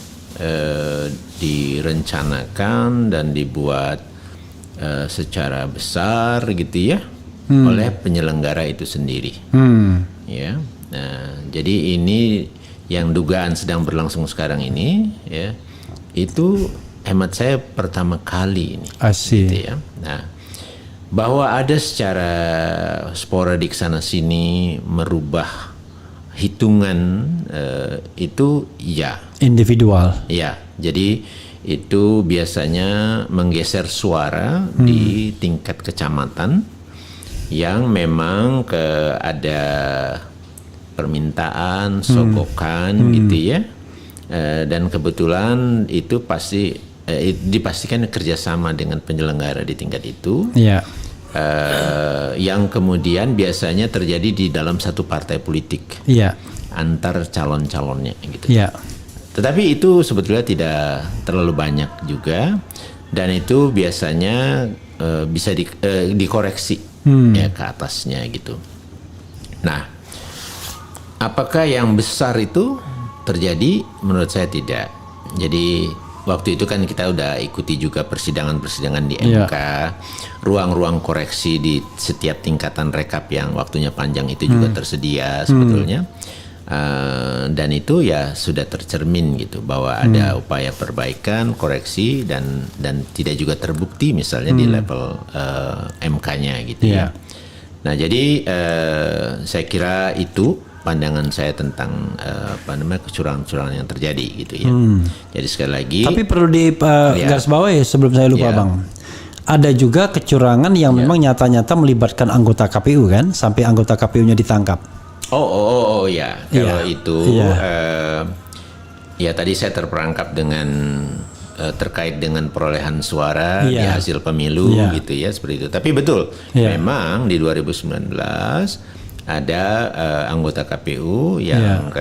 direncanakan dan dibuat secara besar gitu ya oleh penyelenggara itu sendiri. Ya, nah, jadi ini yang dugaan sedang berlangsung sekarang ini ya, itu hemat saya pertama kali ini. Asik. Gitu ya. Nah, bahwa ada secara sporadik sana sini merubah hitungan itu ya. Individual. Ya, jadi itu biasanya menggeser suara di tingkat kecamatan yang memang ada permintaan, sogokan gitu ya. Dan kebetulan itu pasti dipastikan kerjasama dengan penyelenggara di tingkat itu. Iya. Yang kemudian biasanya terjadi di dalam satu partai politik. Iya. Antar calon-calonnya gitu. Iya. Tetapi itu sebetulnya tidak terlalu banyak juga, dan itu biasanya bisa dikoreksi ya ke atasnya gitu. Nah, apakah yang besar itu terjadi? Menurut saya tidak. Jadi waktu itu kan kita udah ikuti juga persidangan-persidangan di MK, ruang-ruang koreksi di setiap tingkatan rekap yang waktunya panjang itu juga tersedia sebetulnya. Dan itu ya sudah tercermin gitu bahwa ada upaya perbaikan, koreksi dan tidak juga terbukti misalnya di level MK-nya gitu ya. Nah, jadi saya kira itu pandangan saya tentang kecurangan-kecurangan yang terjadi gitu ya. Jadi sekali lagi. Tapi perlu di garis bawah ya sebelum saya lupa Bang. Ada juga kecurangan yang memang nyata-nyata melibatkan anggota KPU kan, sampai anggota KPU-nya ditangkap. Oh ya, kalau itu ya tadi saya terperangkap dengan terkait dengan perolehan suara di hasil pemilu gitu ya, seperti itu. Tapi betul, memang di 2019 ada anggota KPU yang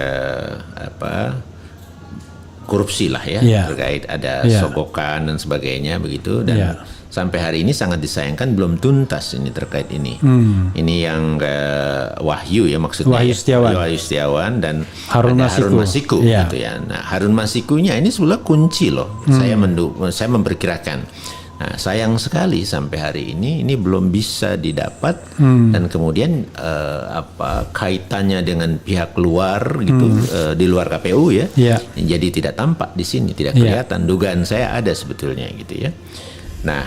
korupsi lah ya, terkait ada sogokan dan sebagainya begitu, dan sampai hari ini sangat disayangkan belum tuntas ini terkait ini. Ini yang Wahyu ya maksudnya. Wahyu Setiawan dan Harun Masiku gitu ya. Nah, Harun Masikunya ini sebenarnya kunci loh. Saya memperkirakan. Nah, sayang sekali sampai hari ini belum bisa didapat, dan kemudian kaitannya dengan pihak luar gitu, di luar KPU ya. Jadi tidak tampak di sini, tidak kelihatan. Dugaan saya ada sebetulnya gitu ya. Nah,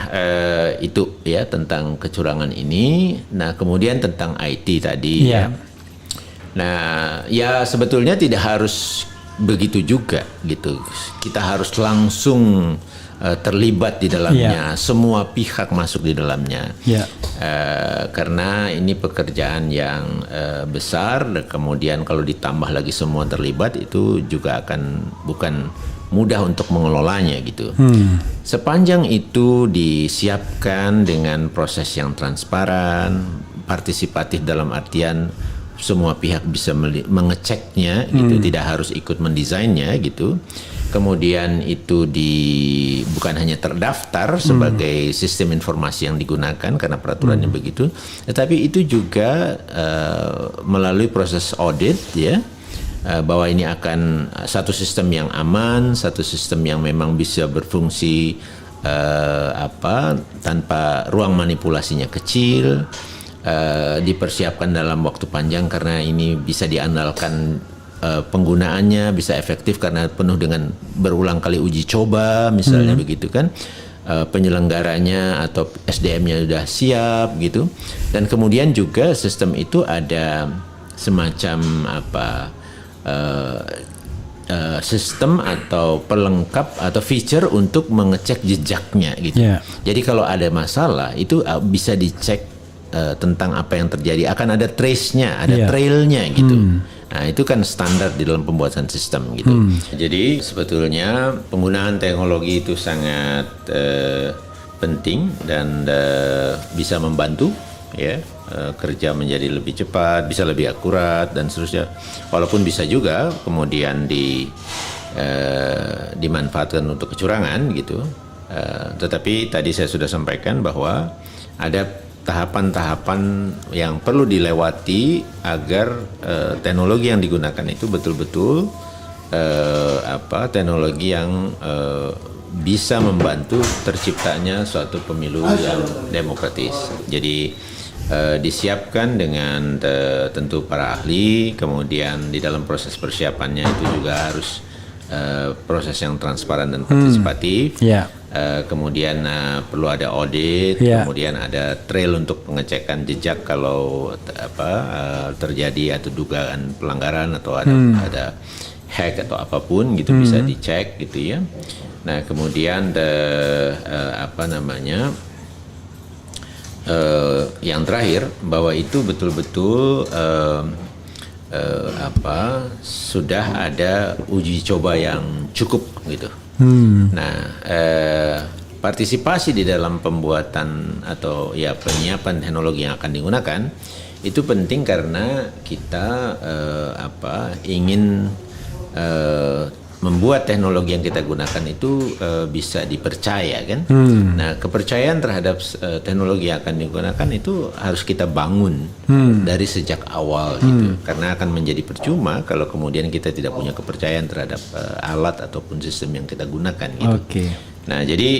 itu ya tentang kecurangan ini. Nah, kemudian tentang IT tadi ya. Nah, ya sebetulnya tidak harus begitu juga gitu. Kita harus langsung terlibat di dalamnya, semua pihak masuk di dalamnya. Karena ini pekerjaan yang besar, dan kemudian kalau ditambah lagi semua terlibat itu juga akan bukan mudah untuk mengelolanya gitu. Sepanjang itu disiapkan dengan proses yang transparan, partisipatif dalam artian semua pihak bisa mengeceknya gitu, tidak harus ikut mendesainnya gitu. Kemudian itu bukan hanya terdaftar sebagai sistem informasi yang digunakan karena peraturannya begitu, tetapi itu juga melalui proses audit ya. Bahwa ini akan satu sistem yang aman, satu sistem yang memang bisa berfungsi tanpa ruang manipulasinya kecil, dipersiapkan dalam waktu panjang karena ini bisa diandalkan penggunaannya, bisa efektif karena penuh dengan berulang kali uji coba misalnya begitu kan. Penyelenggaranya atau SDM-nya sudah siap gitu, dan kemudian juga sistem itu ada semacam sistem atau pelengkap atau feature untuk mengecek jejaknya gitu. Yeah. Jadi kalau ada masalah itu bisa dicek tentang apa yang terjadi, akan ada trace-nya, ada trailnya gitu. Nah itu kan standar di dalam pembuatan sistem gitu. Jadi sebetulnya penggunaan teknologi itu sangat penting dan bisa membantu ya kerja menjadi lebih cepat, bisa lebih akurat dan seterusnya. Walaupun bisa juga kemudian dimanfaatkan untuk kecurangan gitu. Tetapi tadi saya sudah sampaikan bahwa ada tahapan-tahapan yang perlu dilewati agar teknologi yang digunakan itu betul-betul teknologi yang bisa membantu terciptanya suatu pemilu yang demokratis. Jadi disiapkan dengan tentu para ahli, kemudian di dalam proses persiapannya itu juga harus proses yang transparan dan partisipatif. Kemudian perlu ada audit, kemudian ada trail untuk pengecekan jejak kalau terjadi atau dugaan pelanggaran atau ada hack atau apapun gitu bisa dicek gitu ya. Nah kemudian yang terakhir bahwa itu betul-betul sudah ada uji coba yang cukup gitu. Nah partisipasi di dalam pembuatan atau ya penyiapan teknologi yang akan digunakan itu penting karena kita ingin membuat teknologi yang kita gunakan itu bisa dipercaya kan. Nah kepercayaan terhadap teknologi yang akan digunakan itu harus kita bangun dari sejak awal gitu. Karena akan menjadi percuma kalau kemudian kita tidak punya kepercayaan terhadap alat ataupun sistem yang kita gunakan gitu. Nah jadi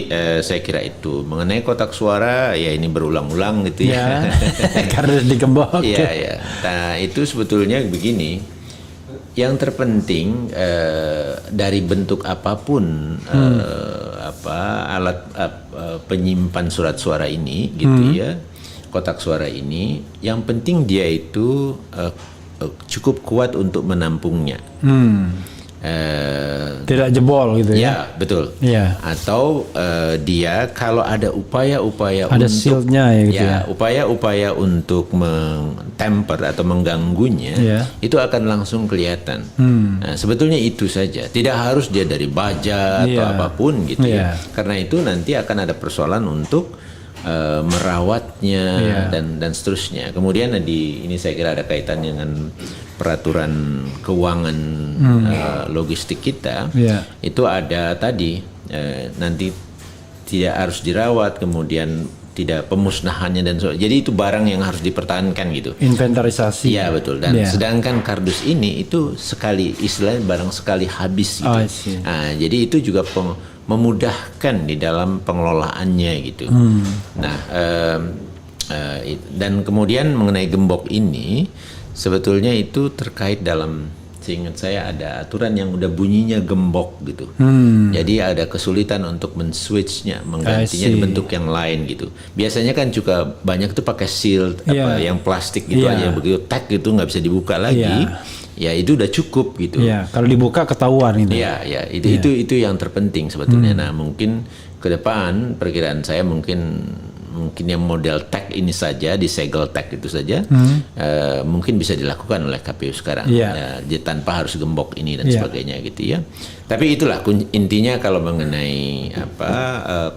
saya kira itu mengenai kotak suara ya ini berulang-ulang gitu ya. Karena digembok. Iya. Nah itu sebetulnya begini. Yang terpenting dari bentuk apapun alat penyimpan surat suara ini gitu ya, kotak suara ini, yang penting dia itu cukup kuat untuk menampungnya. Tidak jebol gitu ya? Ya betul. Atau dia kalau ada upaya-upaya ada untuk shieldnya ya gitu ya. Upaya-upaya untuk mentemper atau mengganggunya itu akan langsung kelihatan. Nah, sebetulnya itu saja. Tidak harus dia dari baja atau apapun gitu ya. Karena itu nanti akan ada persoalan untuk merawatnya dan seterusnya. Kemudian ini saya kira ada kaitan dengan peraturan keuangan logistik kita. Itu ada tadi nanti tidak harus dirawat, kemudian tidak pemusnahannya dan sebagainya. Jadi itu barang yang harus dipertahankan gitu. Inventarisasi. Iya betul. Dan sedangkan kardus ini itu sekali istilahnya barang sekali habis gitu. Nah, jadi itu juga memudahkan di dalam pengelolaannya gitu. Nah, dan kemudian mengenai gembok ini sebetulnya itu terkait dalam, seingat saya ada aturan yang udah bunyinya gembok gitu. Jadi ada kesulitan untuk men-switchnya, menggantinya di bentuk yang lain gitu. Biasanya kan juga banyak tuh pakai seal yang plastik gitu aja, begitu tag gitu nggak bisa dibuka lagi. Ya itu udah cukup gitu. Kalau dibuka ketahuan gitu. Itu yang terpenting sebetulnya. Nah mungkin ke depan perkiraan saya mungkin yang model tag ini saja, disegel tag itu saja, mungkin bisa dilakukan oleh KPU sekarang, tanpa harus gembok ini dan sebagainya gitu ya. Tapi itulah intinya kalau mengenai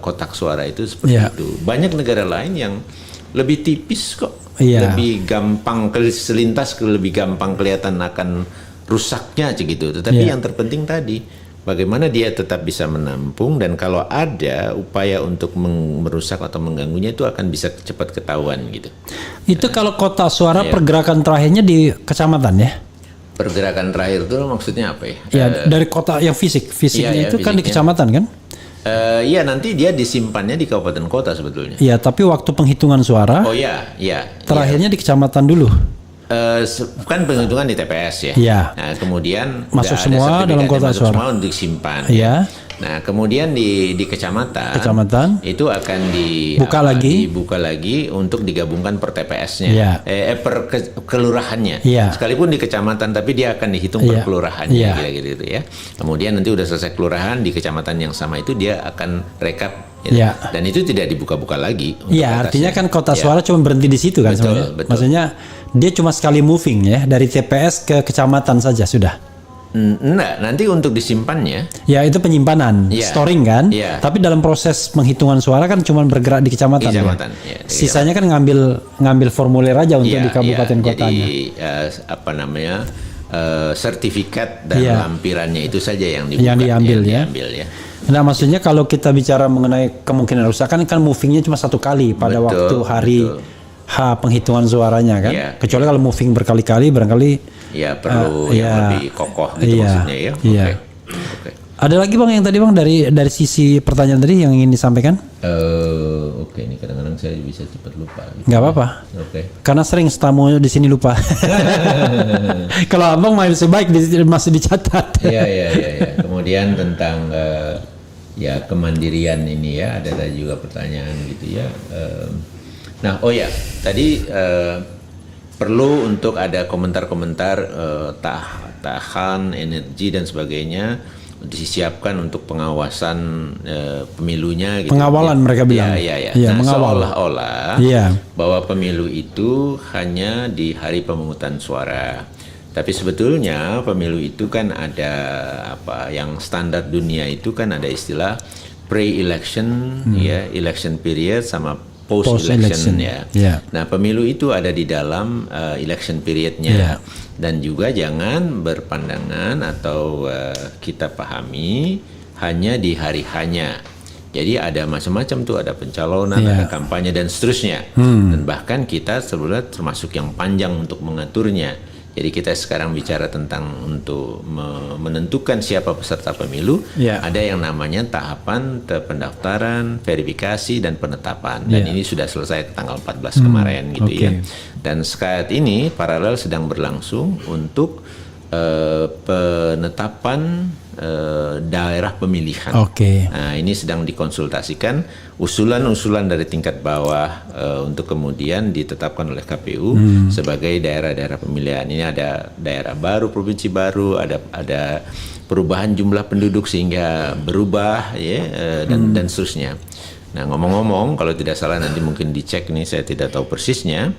kotak suara itu seperti itu. Banyak negara lain yang lebih tipis kok. Lebih gampang selintas, lebih gampang kelihatan akan rusaknya aja gitu. Tetapi yang terpenting tadi bagaimana dia tetap bisa menampung, dan kalau ada upaya untuk merusak atau mengganggunya itu akan bisa cepat ketahuan gitu. Itu kalau kotak suara pergerakan terakhirnya di kecamatan ya? Pergerakan terakhir itu maksudnya apa ya? Dari kota yang fisiknya itu kan di kecamatan kan? Iya nanti dia disimpannya di kabupaten kota sebetulnya. Iya tapi waktu penghitungan suara. Terakhirnya di kecamatan dulu. Kan penghitungan di TPS ya. Nah kemudian masuk semua dalam kotak suara. Semua untuk disimpan. Nah, kemudian di kecamatan, itu akan dibuka lagi untuk digabungkan per TPS-nya, per kelurahannya. Sekalipun di kecamatan, tapi dia akan dihitung per kelurahannya, gitu ya. Kemudian nanti udah selesai kelurahan di kecamatan yang sama itu dia akan rekap. Dan itu tidak dibuka-buka lagi. Iya, artinya kan kotak suara cuma berhenti di situ kan sebenarnya. Betul. Maksudnya dia cuma sekali moving ya dari TPS ke kecamatan saja sudah. Enggak, nanti untuk disimpannya. Ya itu penyimpanan, storing kan. Tapi dalam proses penghitungan suara kan cuma bergerak di kecamatan. Sisanya kan ngambil formulir aja untuk di kabupaten kotanya. Jadi sertifikat dan lampirannya itu saja yang diambil ya. Nah maksudnya kalau kita bicara mengenai kemungkinan rusak kan movingnya cuma satu kali pada waktu hari H penghitungan suaranya kan. Kecuali kalau moving berkali-kali barangkali. Ya perlu yang lebih kokoh gitu maksudnya ya. Oke. Ada lagi Bang yang tadi Bang dari sisi pertanyaan tadi yang ingin disampaikan? Oke, ini kadang-kadang saya bisa cepat lupa. Gitu. Nggak apa-apa. Karena sering tamu di sini lupa. Kalau Abang masih baik masih dicatat. Iya. Kemudian tentang kemandirian ini ya, ada juga pertanyaan gitu ya. Tadi perlu untuk ada komentar-komentar tahan energi dan sebagainya disiapkan untuk pengawasan pemilunya gitu. Pengawalan mereka bilang. Seolah-olah bahwa pemilu itu hanya di hari pemungutan suara. Tapi sebetulnya pemilu itu kan ada yang standar dunia itu kan ada istilah pre-election election period sama post-election ya. Nah, pemilu itu ada di dalam election periodnya dan juga jangan berpandangan atau kita pahami hanya di hari hanya. Jadi ada macam-macam tuh, ada pencalonan, ada kampanye dan seterusnya. Dan bahkan kita sebenarnya termasuk yang panjang untuk mengaturnya. Jadi kita sekarang bicara tentang untuk menentukan siapa peserta pemilu, ada yang namanya tahapan pendaftaran, verifikasi dan penetapan. Dan ini sudah selesai tanggal 14 kemarin gitu ya. Dan saat ini paralel sedang berlangsung untuk penetapan daerah pemilihan. Nah, ini sedang dikonsultasikan usulan-usulan dari tingkat bawah untuk kemudian ditetapkan oleh KPU sebagai daerah-daerah pemilihan. Ini ada daerah baru, provinsi baru, ada perubahan jumlah penduduk sehingga berubah dan seterusnya. Nah, ngomong-ngomong, kalau tidak salah nanti mungkin dicek nih, saya tidak tahu persisnya.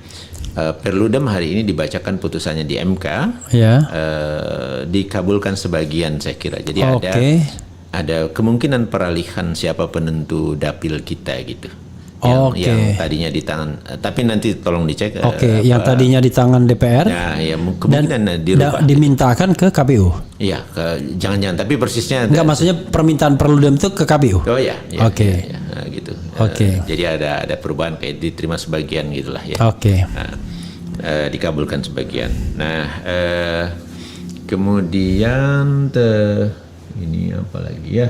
Perludem hari ini dibacakan putusannya di MK, dikabulkan sebagian saya kira. Jadi ada kemungkinan peralihan siapa penentu dapil kita gitu. Yang tadinya di tangan, tapi nanti tolong dicek. Yang tadinya di tangan DPR, kemungkinan dirubah. Dimintakan ke KPU. Iya, jangan-jangan. Tapi persisnya. Enggak, maksudnya permintaan Perludem itu ke KPU. Gitu. Jadi ada perubahan kayak diterima sebagian gitulah ya. Dikabulkan sebagian. Nah, kemudian ini apa lagi ya?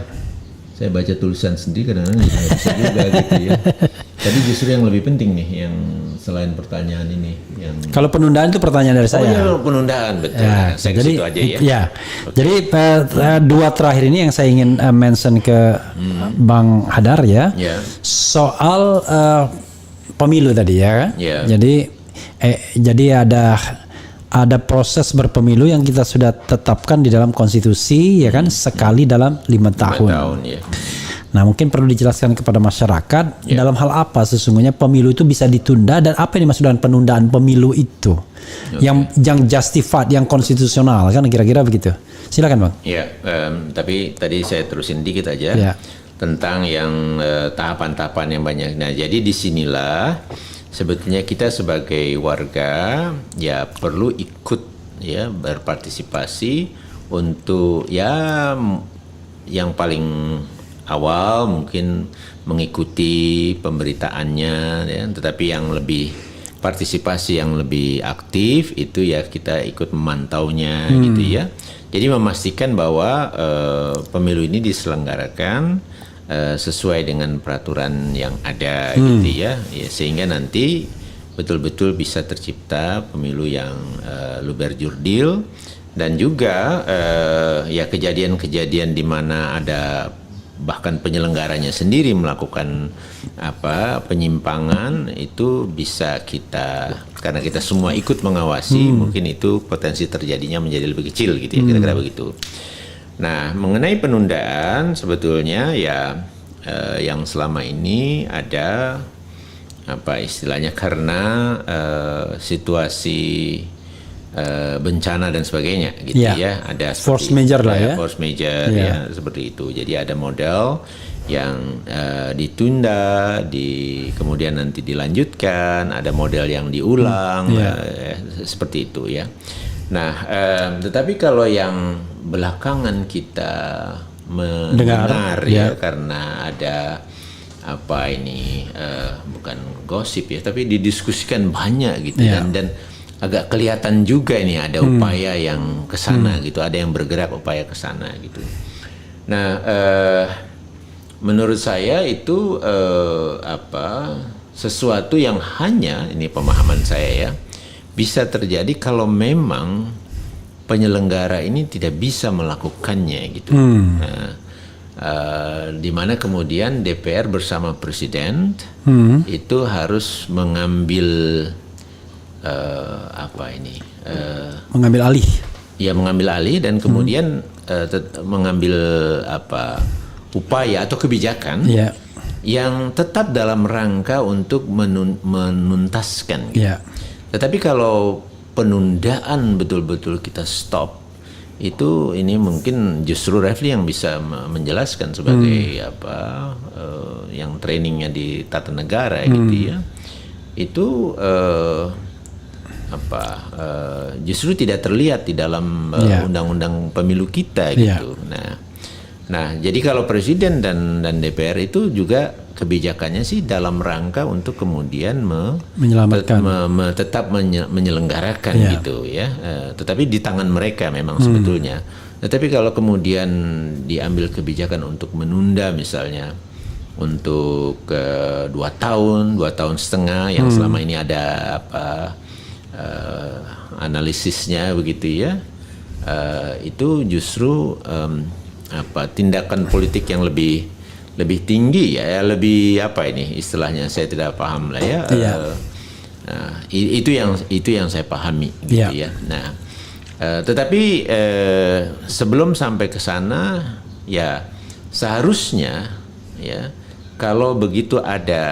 Saya baca tulisan sendiri kadang-kadang juga bisa juga gitu ya. Tapi justru yang lebih penting nih, yang selain pertanyaan ini, yang kalau penundaan itu pertanyaan dari saya. Penundaan betul. Saya ke situ aja ya. Jadi dua terakhir ini yang saya ingin mention ke Bang Hadar ya. Soal pemilu tadi ya. Jadi ada proses berpemilu yang kita sudah tetapkan di dalam konstitusi ya kan, sekali dalam 5 tahun. Nah, mungkin perlu dijelaskan kepada masyarakat dalam hal apa sesungguhnya pemilu itu bisa ditunda dan apa yang dimaksud dengan penundaan pemilu itu. Yang justified, yang konstitusional kan kira-kira begitu. Silakan Bang. Tapi tadi saya terusin dikit aja tentang yang tahapan-tahapan yang banyak. Nah, jadi disinilah sebetulnya kita sebagai warga ya perlu ikut ya berpartisipasi untuk yang paling awal mungkin mengikuti pemberitaannya ya, tetapi yang lebih partisipasi yang lebih aktif itu ya kita ikut memantaunya gitu ya. Jadi memastikan bahwa pemilu ini diselenggarakan sesuai dengan peraturan yang ada gitu ya, sehingga nanti betul-betul bisa tercipta pemilu yang luber jurdil dan juga ya kejadian-kejadian di mana ada bahkan penyelenggaranya sendiri melakukan penyimpangan, itu bisa kita, karena kita semua ikut mengawasi, mungkin itu potensi terjadinya menjadi lebih kecil gitu ya, kira-kira begitu. Nah, mengenai penundaan sebetulnya ya yang selama ini ada istilahnya karena situasi bencana dan sebagainya gitu ya, ada force major lah ya, force major ya seperti itu. Jadi ada model yang ditunda, kemudian nanti dilanjutkan, ada model yang diulang, seperti itu ya. Nah, tetapi kalau yang belakangan kita mendengar ya, karena ada bukan gosip ya, tapi didiskusikan banyak gitu dan agak kelihatan juga ini ada upaya yang kesana gitu, ada yang bergerak upaya kesana gitu. Nah, menurut saya itu sesuatu yang hanya, ini pemahaman saya ya, bisa terjadi kalau memang penyelenggara ini tidak bisa melakukannya gitu. Nah, di mana kemudian DPR bersama Presiden itu harus mengambil mengambil alih. Ya, mengambil alih dan kemudian mengambil upaya atau kebijakan yang tetap dalam rangka untuk menuntaskan. Gitu. Tetapi kalau penundaan betul-betul kita stop, itu ini mungkin justru Refli yang bisa menjelaskan sebagai yang trainingnya di tata negara gitu ya. Itu justru tidak terlihat di dalam undang-undang pemilu kita gitu. Nah, jadi kalau Presiden dan DPR itu juga kebijakannya sih dalam rangka untuk kemudian menyelamatkan, tetap menyelenggarakan gitu ya. Tetapi di tangan mereka memang sebetulnya. Tetapi kalau kemudian diambil kebijakan untuk menunda misalnya untuk 2 tahun setengah yang selama ini ada analisisnya begitu ya, itu justru tindakan politik yang lebih tinggi ya, lebih istilahnya saya tidak paham lah ya. Nah, itu yang saya pahami gitu ya. Nah, tetapi sebelum sampai ke sana ya seharusnya ya, kalau begitu ada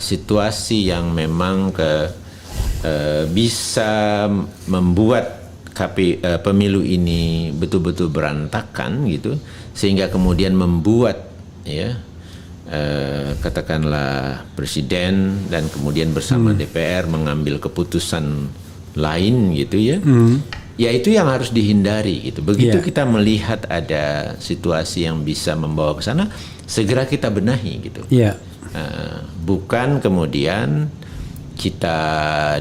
situasi yang memang bisa membuat pemilu ini betul-betul berantakan gitu, sehingga kemudian membuat ya katakanlah Presiden dan kemudian bersama DPR mengambil keputusan lain gitu ya. Ya itu yang harus dihindari gitu. Begitu kita melihat ada situasi yang bisa membawa ke sana, segera kita benahi gitu. Bukan kemudian kita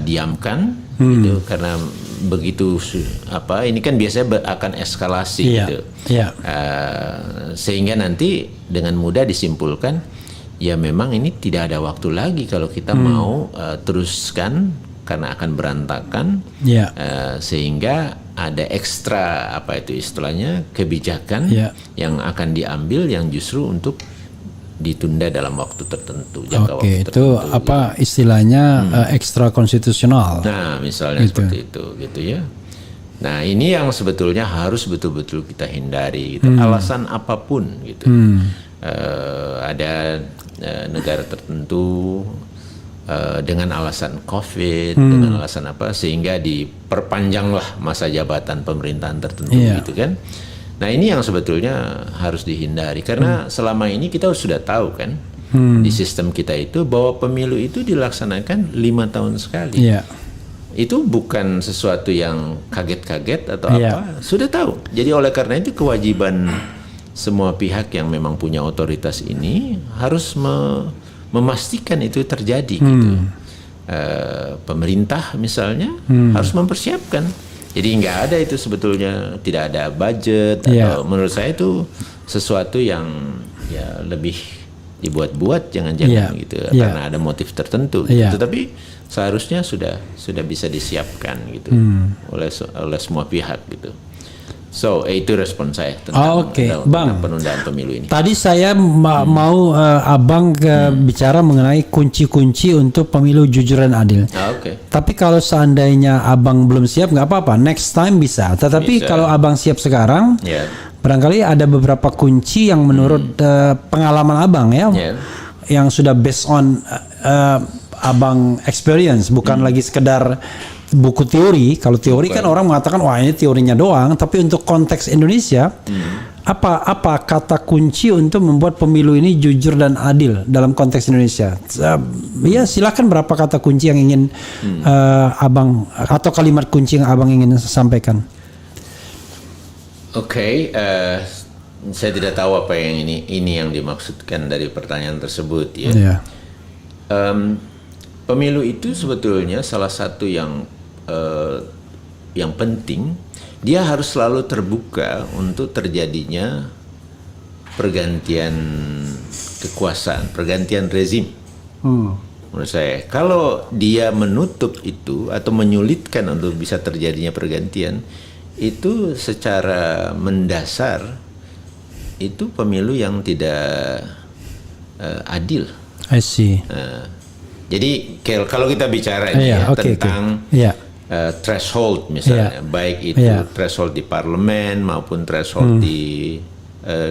diamkan gitu, karena begitu ini kan biasanya akan eskalasi gitu. Sehingga nanti dengan mudah disimpulkan ya memang ini tidak ada waktu lagi kalau kita mau teruskan, karena akan berantakan. Sehingga ada ekstra istilahnya kebijakan yang akan diambil yang justru untuk ditunda dalam waktu tertentu, jangka waktu tertentu. Itu istilahnya ekstra konstitusional. Nah, misalnya seperti itu gitu ya. Nah, ini yang sebetulnya harus betul-betul kita hindari gitu. Alasan apapun gitu. Ada negara tertentu dengan alasan COVID, dengan alasan sehingga diperpanjanglah masa jabatan pemerintahan tertentu gitu kan. Nah, ini yang sebetulnya harus dihindari, karena selama ini kita sudah tahu kan di sistem kita itu bahwa pemilu itu dilaksanakan 5 tahun sekali. Itu bukan sesuatu yang kaget-kaget atau sudah tahu. Jadi oleh karena itu kewajiban semua pihak yang memang punya otoritas ini harus memastikan itu terjadi gitu. Pemerintah misalnya harus mempersiapkan. Jadi nggak ada itu sebetulnya, tidak ada budget atau menurut saya itu sesuatu yang ya lebih dibuat-buat, jangan-jangan gitu karena ada motif tertentu gitu. Tetapi seharusnya sudah bisa disiapkan gitu oleh semua pihak gitu. So itu respon saya tentang, Bang. penundaan pemilu ini. Tadi saya mau Abang bicara mengenai kunci-kunci untuk pemilu jujur dan adil. Tapi kalau seandainya Abang belum siap nggak apa-apa, next time bisa. Tetapi kalau Abang siap sekarang, barangkali ada beberapa kunci yang menurut pengalaman Abang ya, yang sudah based on Abang experience, bukan lagi sekedar buku teori. Kalau teori kan orang mengatakan wah ini teorinya doang, tapi untuk konteks Indonesia apa kata kunci untuk membuat pemilu ini jujur dan adil dalam konteks Indonesia? Ya silakan, berapa kata kunci yang ingin Abang atau kalimat kunci yang Abang ingin sampaikan? Saya tidak tahu apa yang ini yang dimaksudkan dari pertanyaan tersebut ya. Pemilu itu sebetulnya salah satu yang penting, dia harus selalu terbuka untuk terjadinya pergantian kekuasaan, pergantian rezim. Menurut saya, kalau dia menutup itu atau menyulitkan untuk bisa terjadinya pergantian, itu secara mendasar itu pemilu yang tidak adil. I see. Jadi kalau kita bicara tentang threshold misalnya, baik itu threshold di parlemen maupun threshold di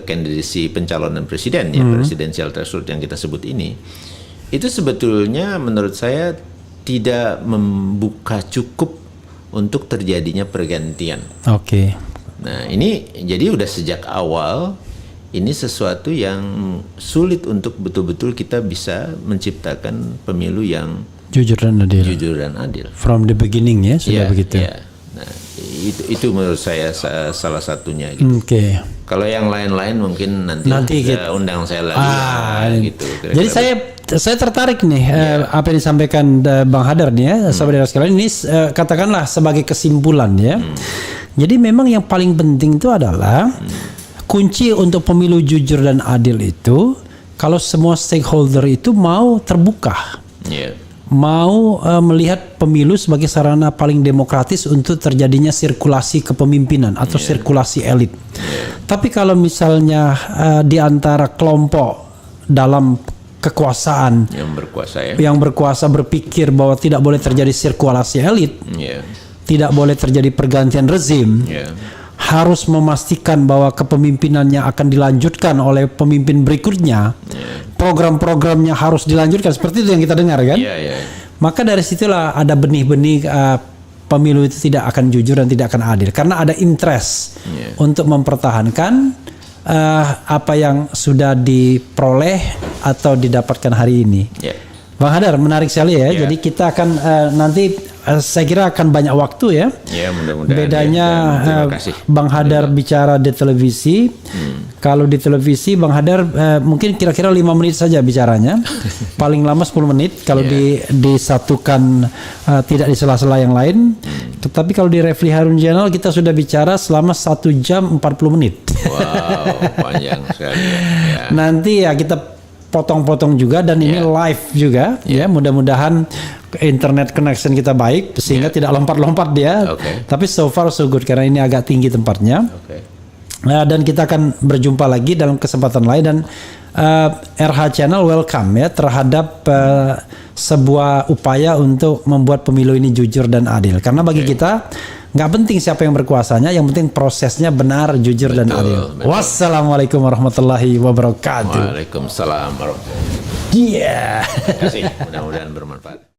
kandidasi pencalonan presiden, presidensial threshold yang kita sebut ini, itu sebetulnya menurut saya tidak membuka cukup untuk terjadinya pergantian. Nah ini jadi udah sejak awal ini sesuatu yang sulit untuk betul-betul kita bisa menciptakan pemilu yang jujur dan adil. From the beginning ya sudah begitu. Nah, itu menurut saya salah satunya gitu. Kalau yang lain-lain mungkin nanti kita undang saya lagi gitu. Jadi saya tertarik nih apa yang disampaikan Bang Hadar nih ya, sahabat sekalian, ini katakanlah sebagai kesimpulan ya. Jadi memang yang paling penting itu adalah kunci untuk pemilu jujur dan adil itu kalau semua stakeholder itu mau terbuka. Mau melihat pemilu sebagai sarana paling demokratis untuk terjadinya sirkulasi kepemimpinan atau sirkulasi elit. Tapi kalau misalnya di antara kelompok dalam kekuasaan yang berkuasa berpikir bahwa tidak boleh terjadi sirkulasi elit, tidak boleh terjadi pergantian rezim, harus memastikan bahwa kepemimpinannya akan dilanjutkan oleh pemimpin berikutnya, program-programnya harus dilanjutkan, seperti itu yang kita dengar kan? Maka dari situlah ada benih-benih pemilu itu tidak akan jujur dan tidak akan adil, karena ada interest untuk mempertahankan apa yang sudah diperoleh atau didapatkan hari ini. Bang Hadar, menarik sekali ya. Jadi kita akan nanti saya kira akan banyak waktu ya. Mudah-mudahan. Bedanya Bang Hadar bicara di televisi. Kalau di televisi Bang Hadar mungkin kira-kira 5 menit saja bicaranya. Paling lama 10 menit kalau disatukan tidak di sela-sela yang lain. Tetapi kalau di Refli Harun Channel kita sudah bicara selama 1 jam 40 menit. Wow, panjang sekali ya. Nanti ya kita potong-potong juga dan ini live juga ya, mudah-mudahan internet connection kita baik sehingga tidak lompat-lompat dia. Tapi so far so good karena ini agak tinggi tempatnya. Dan kita akan berjumpa lagi dalam kesempatan lain, dan RH Channel welcome ya terhadap sebuah upaya untuk membuat pemilu ini jujur dan adil, karena bagi kita nggak penting siapa yang berkuasanya, yang penting prosesnya benar, jujur dan adil. Wassalamualaikum warahmatullahi wabarakatuh. Waalaikumsalam warahmatullahi wabarakatuh. Terima kasih, mudah-mudahan bermanfaat.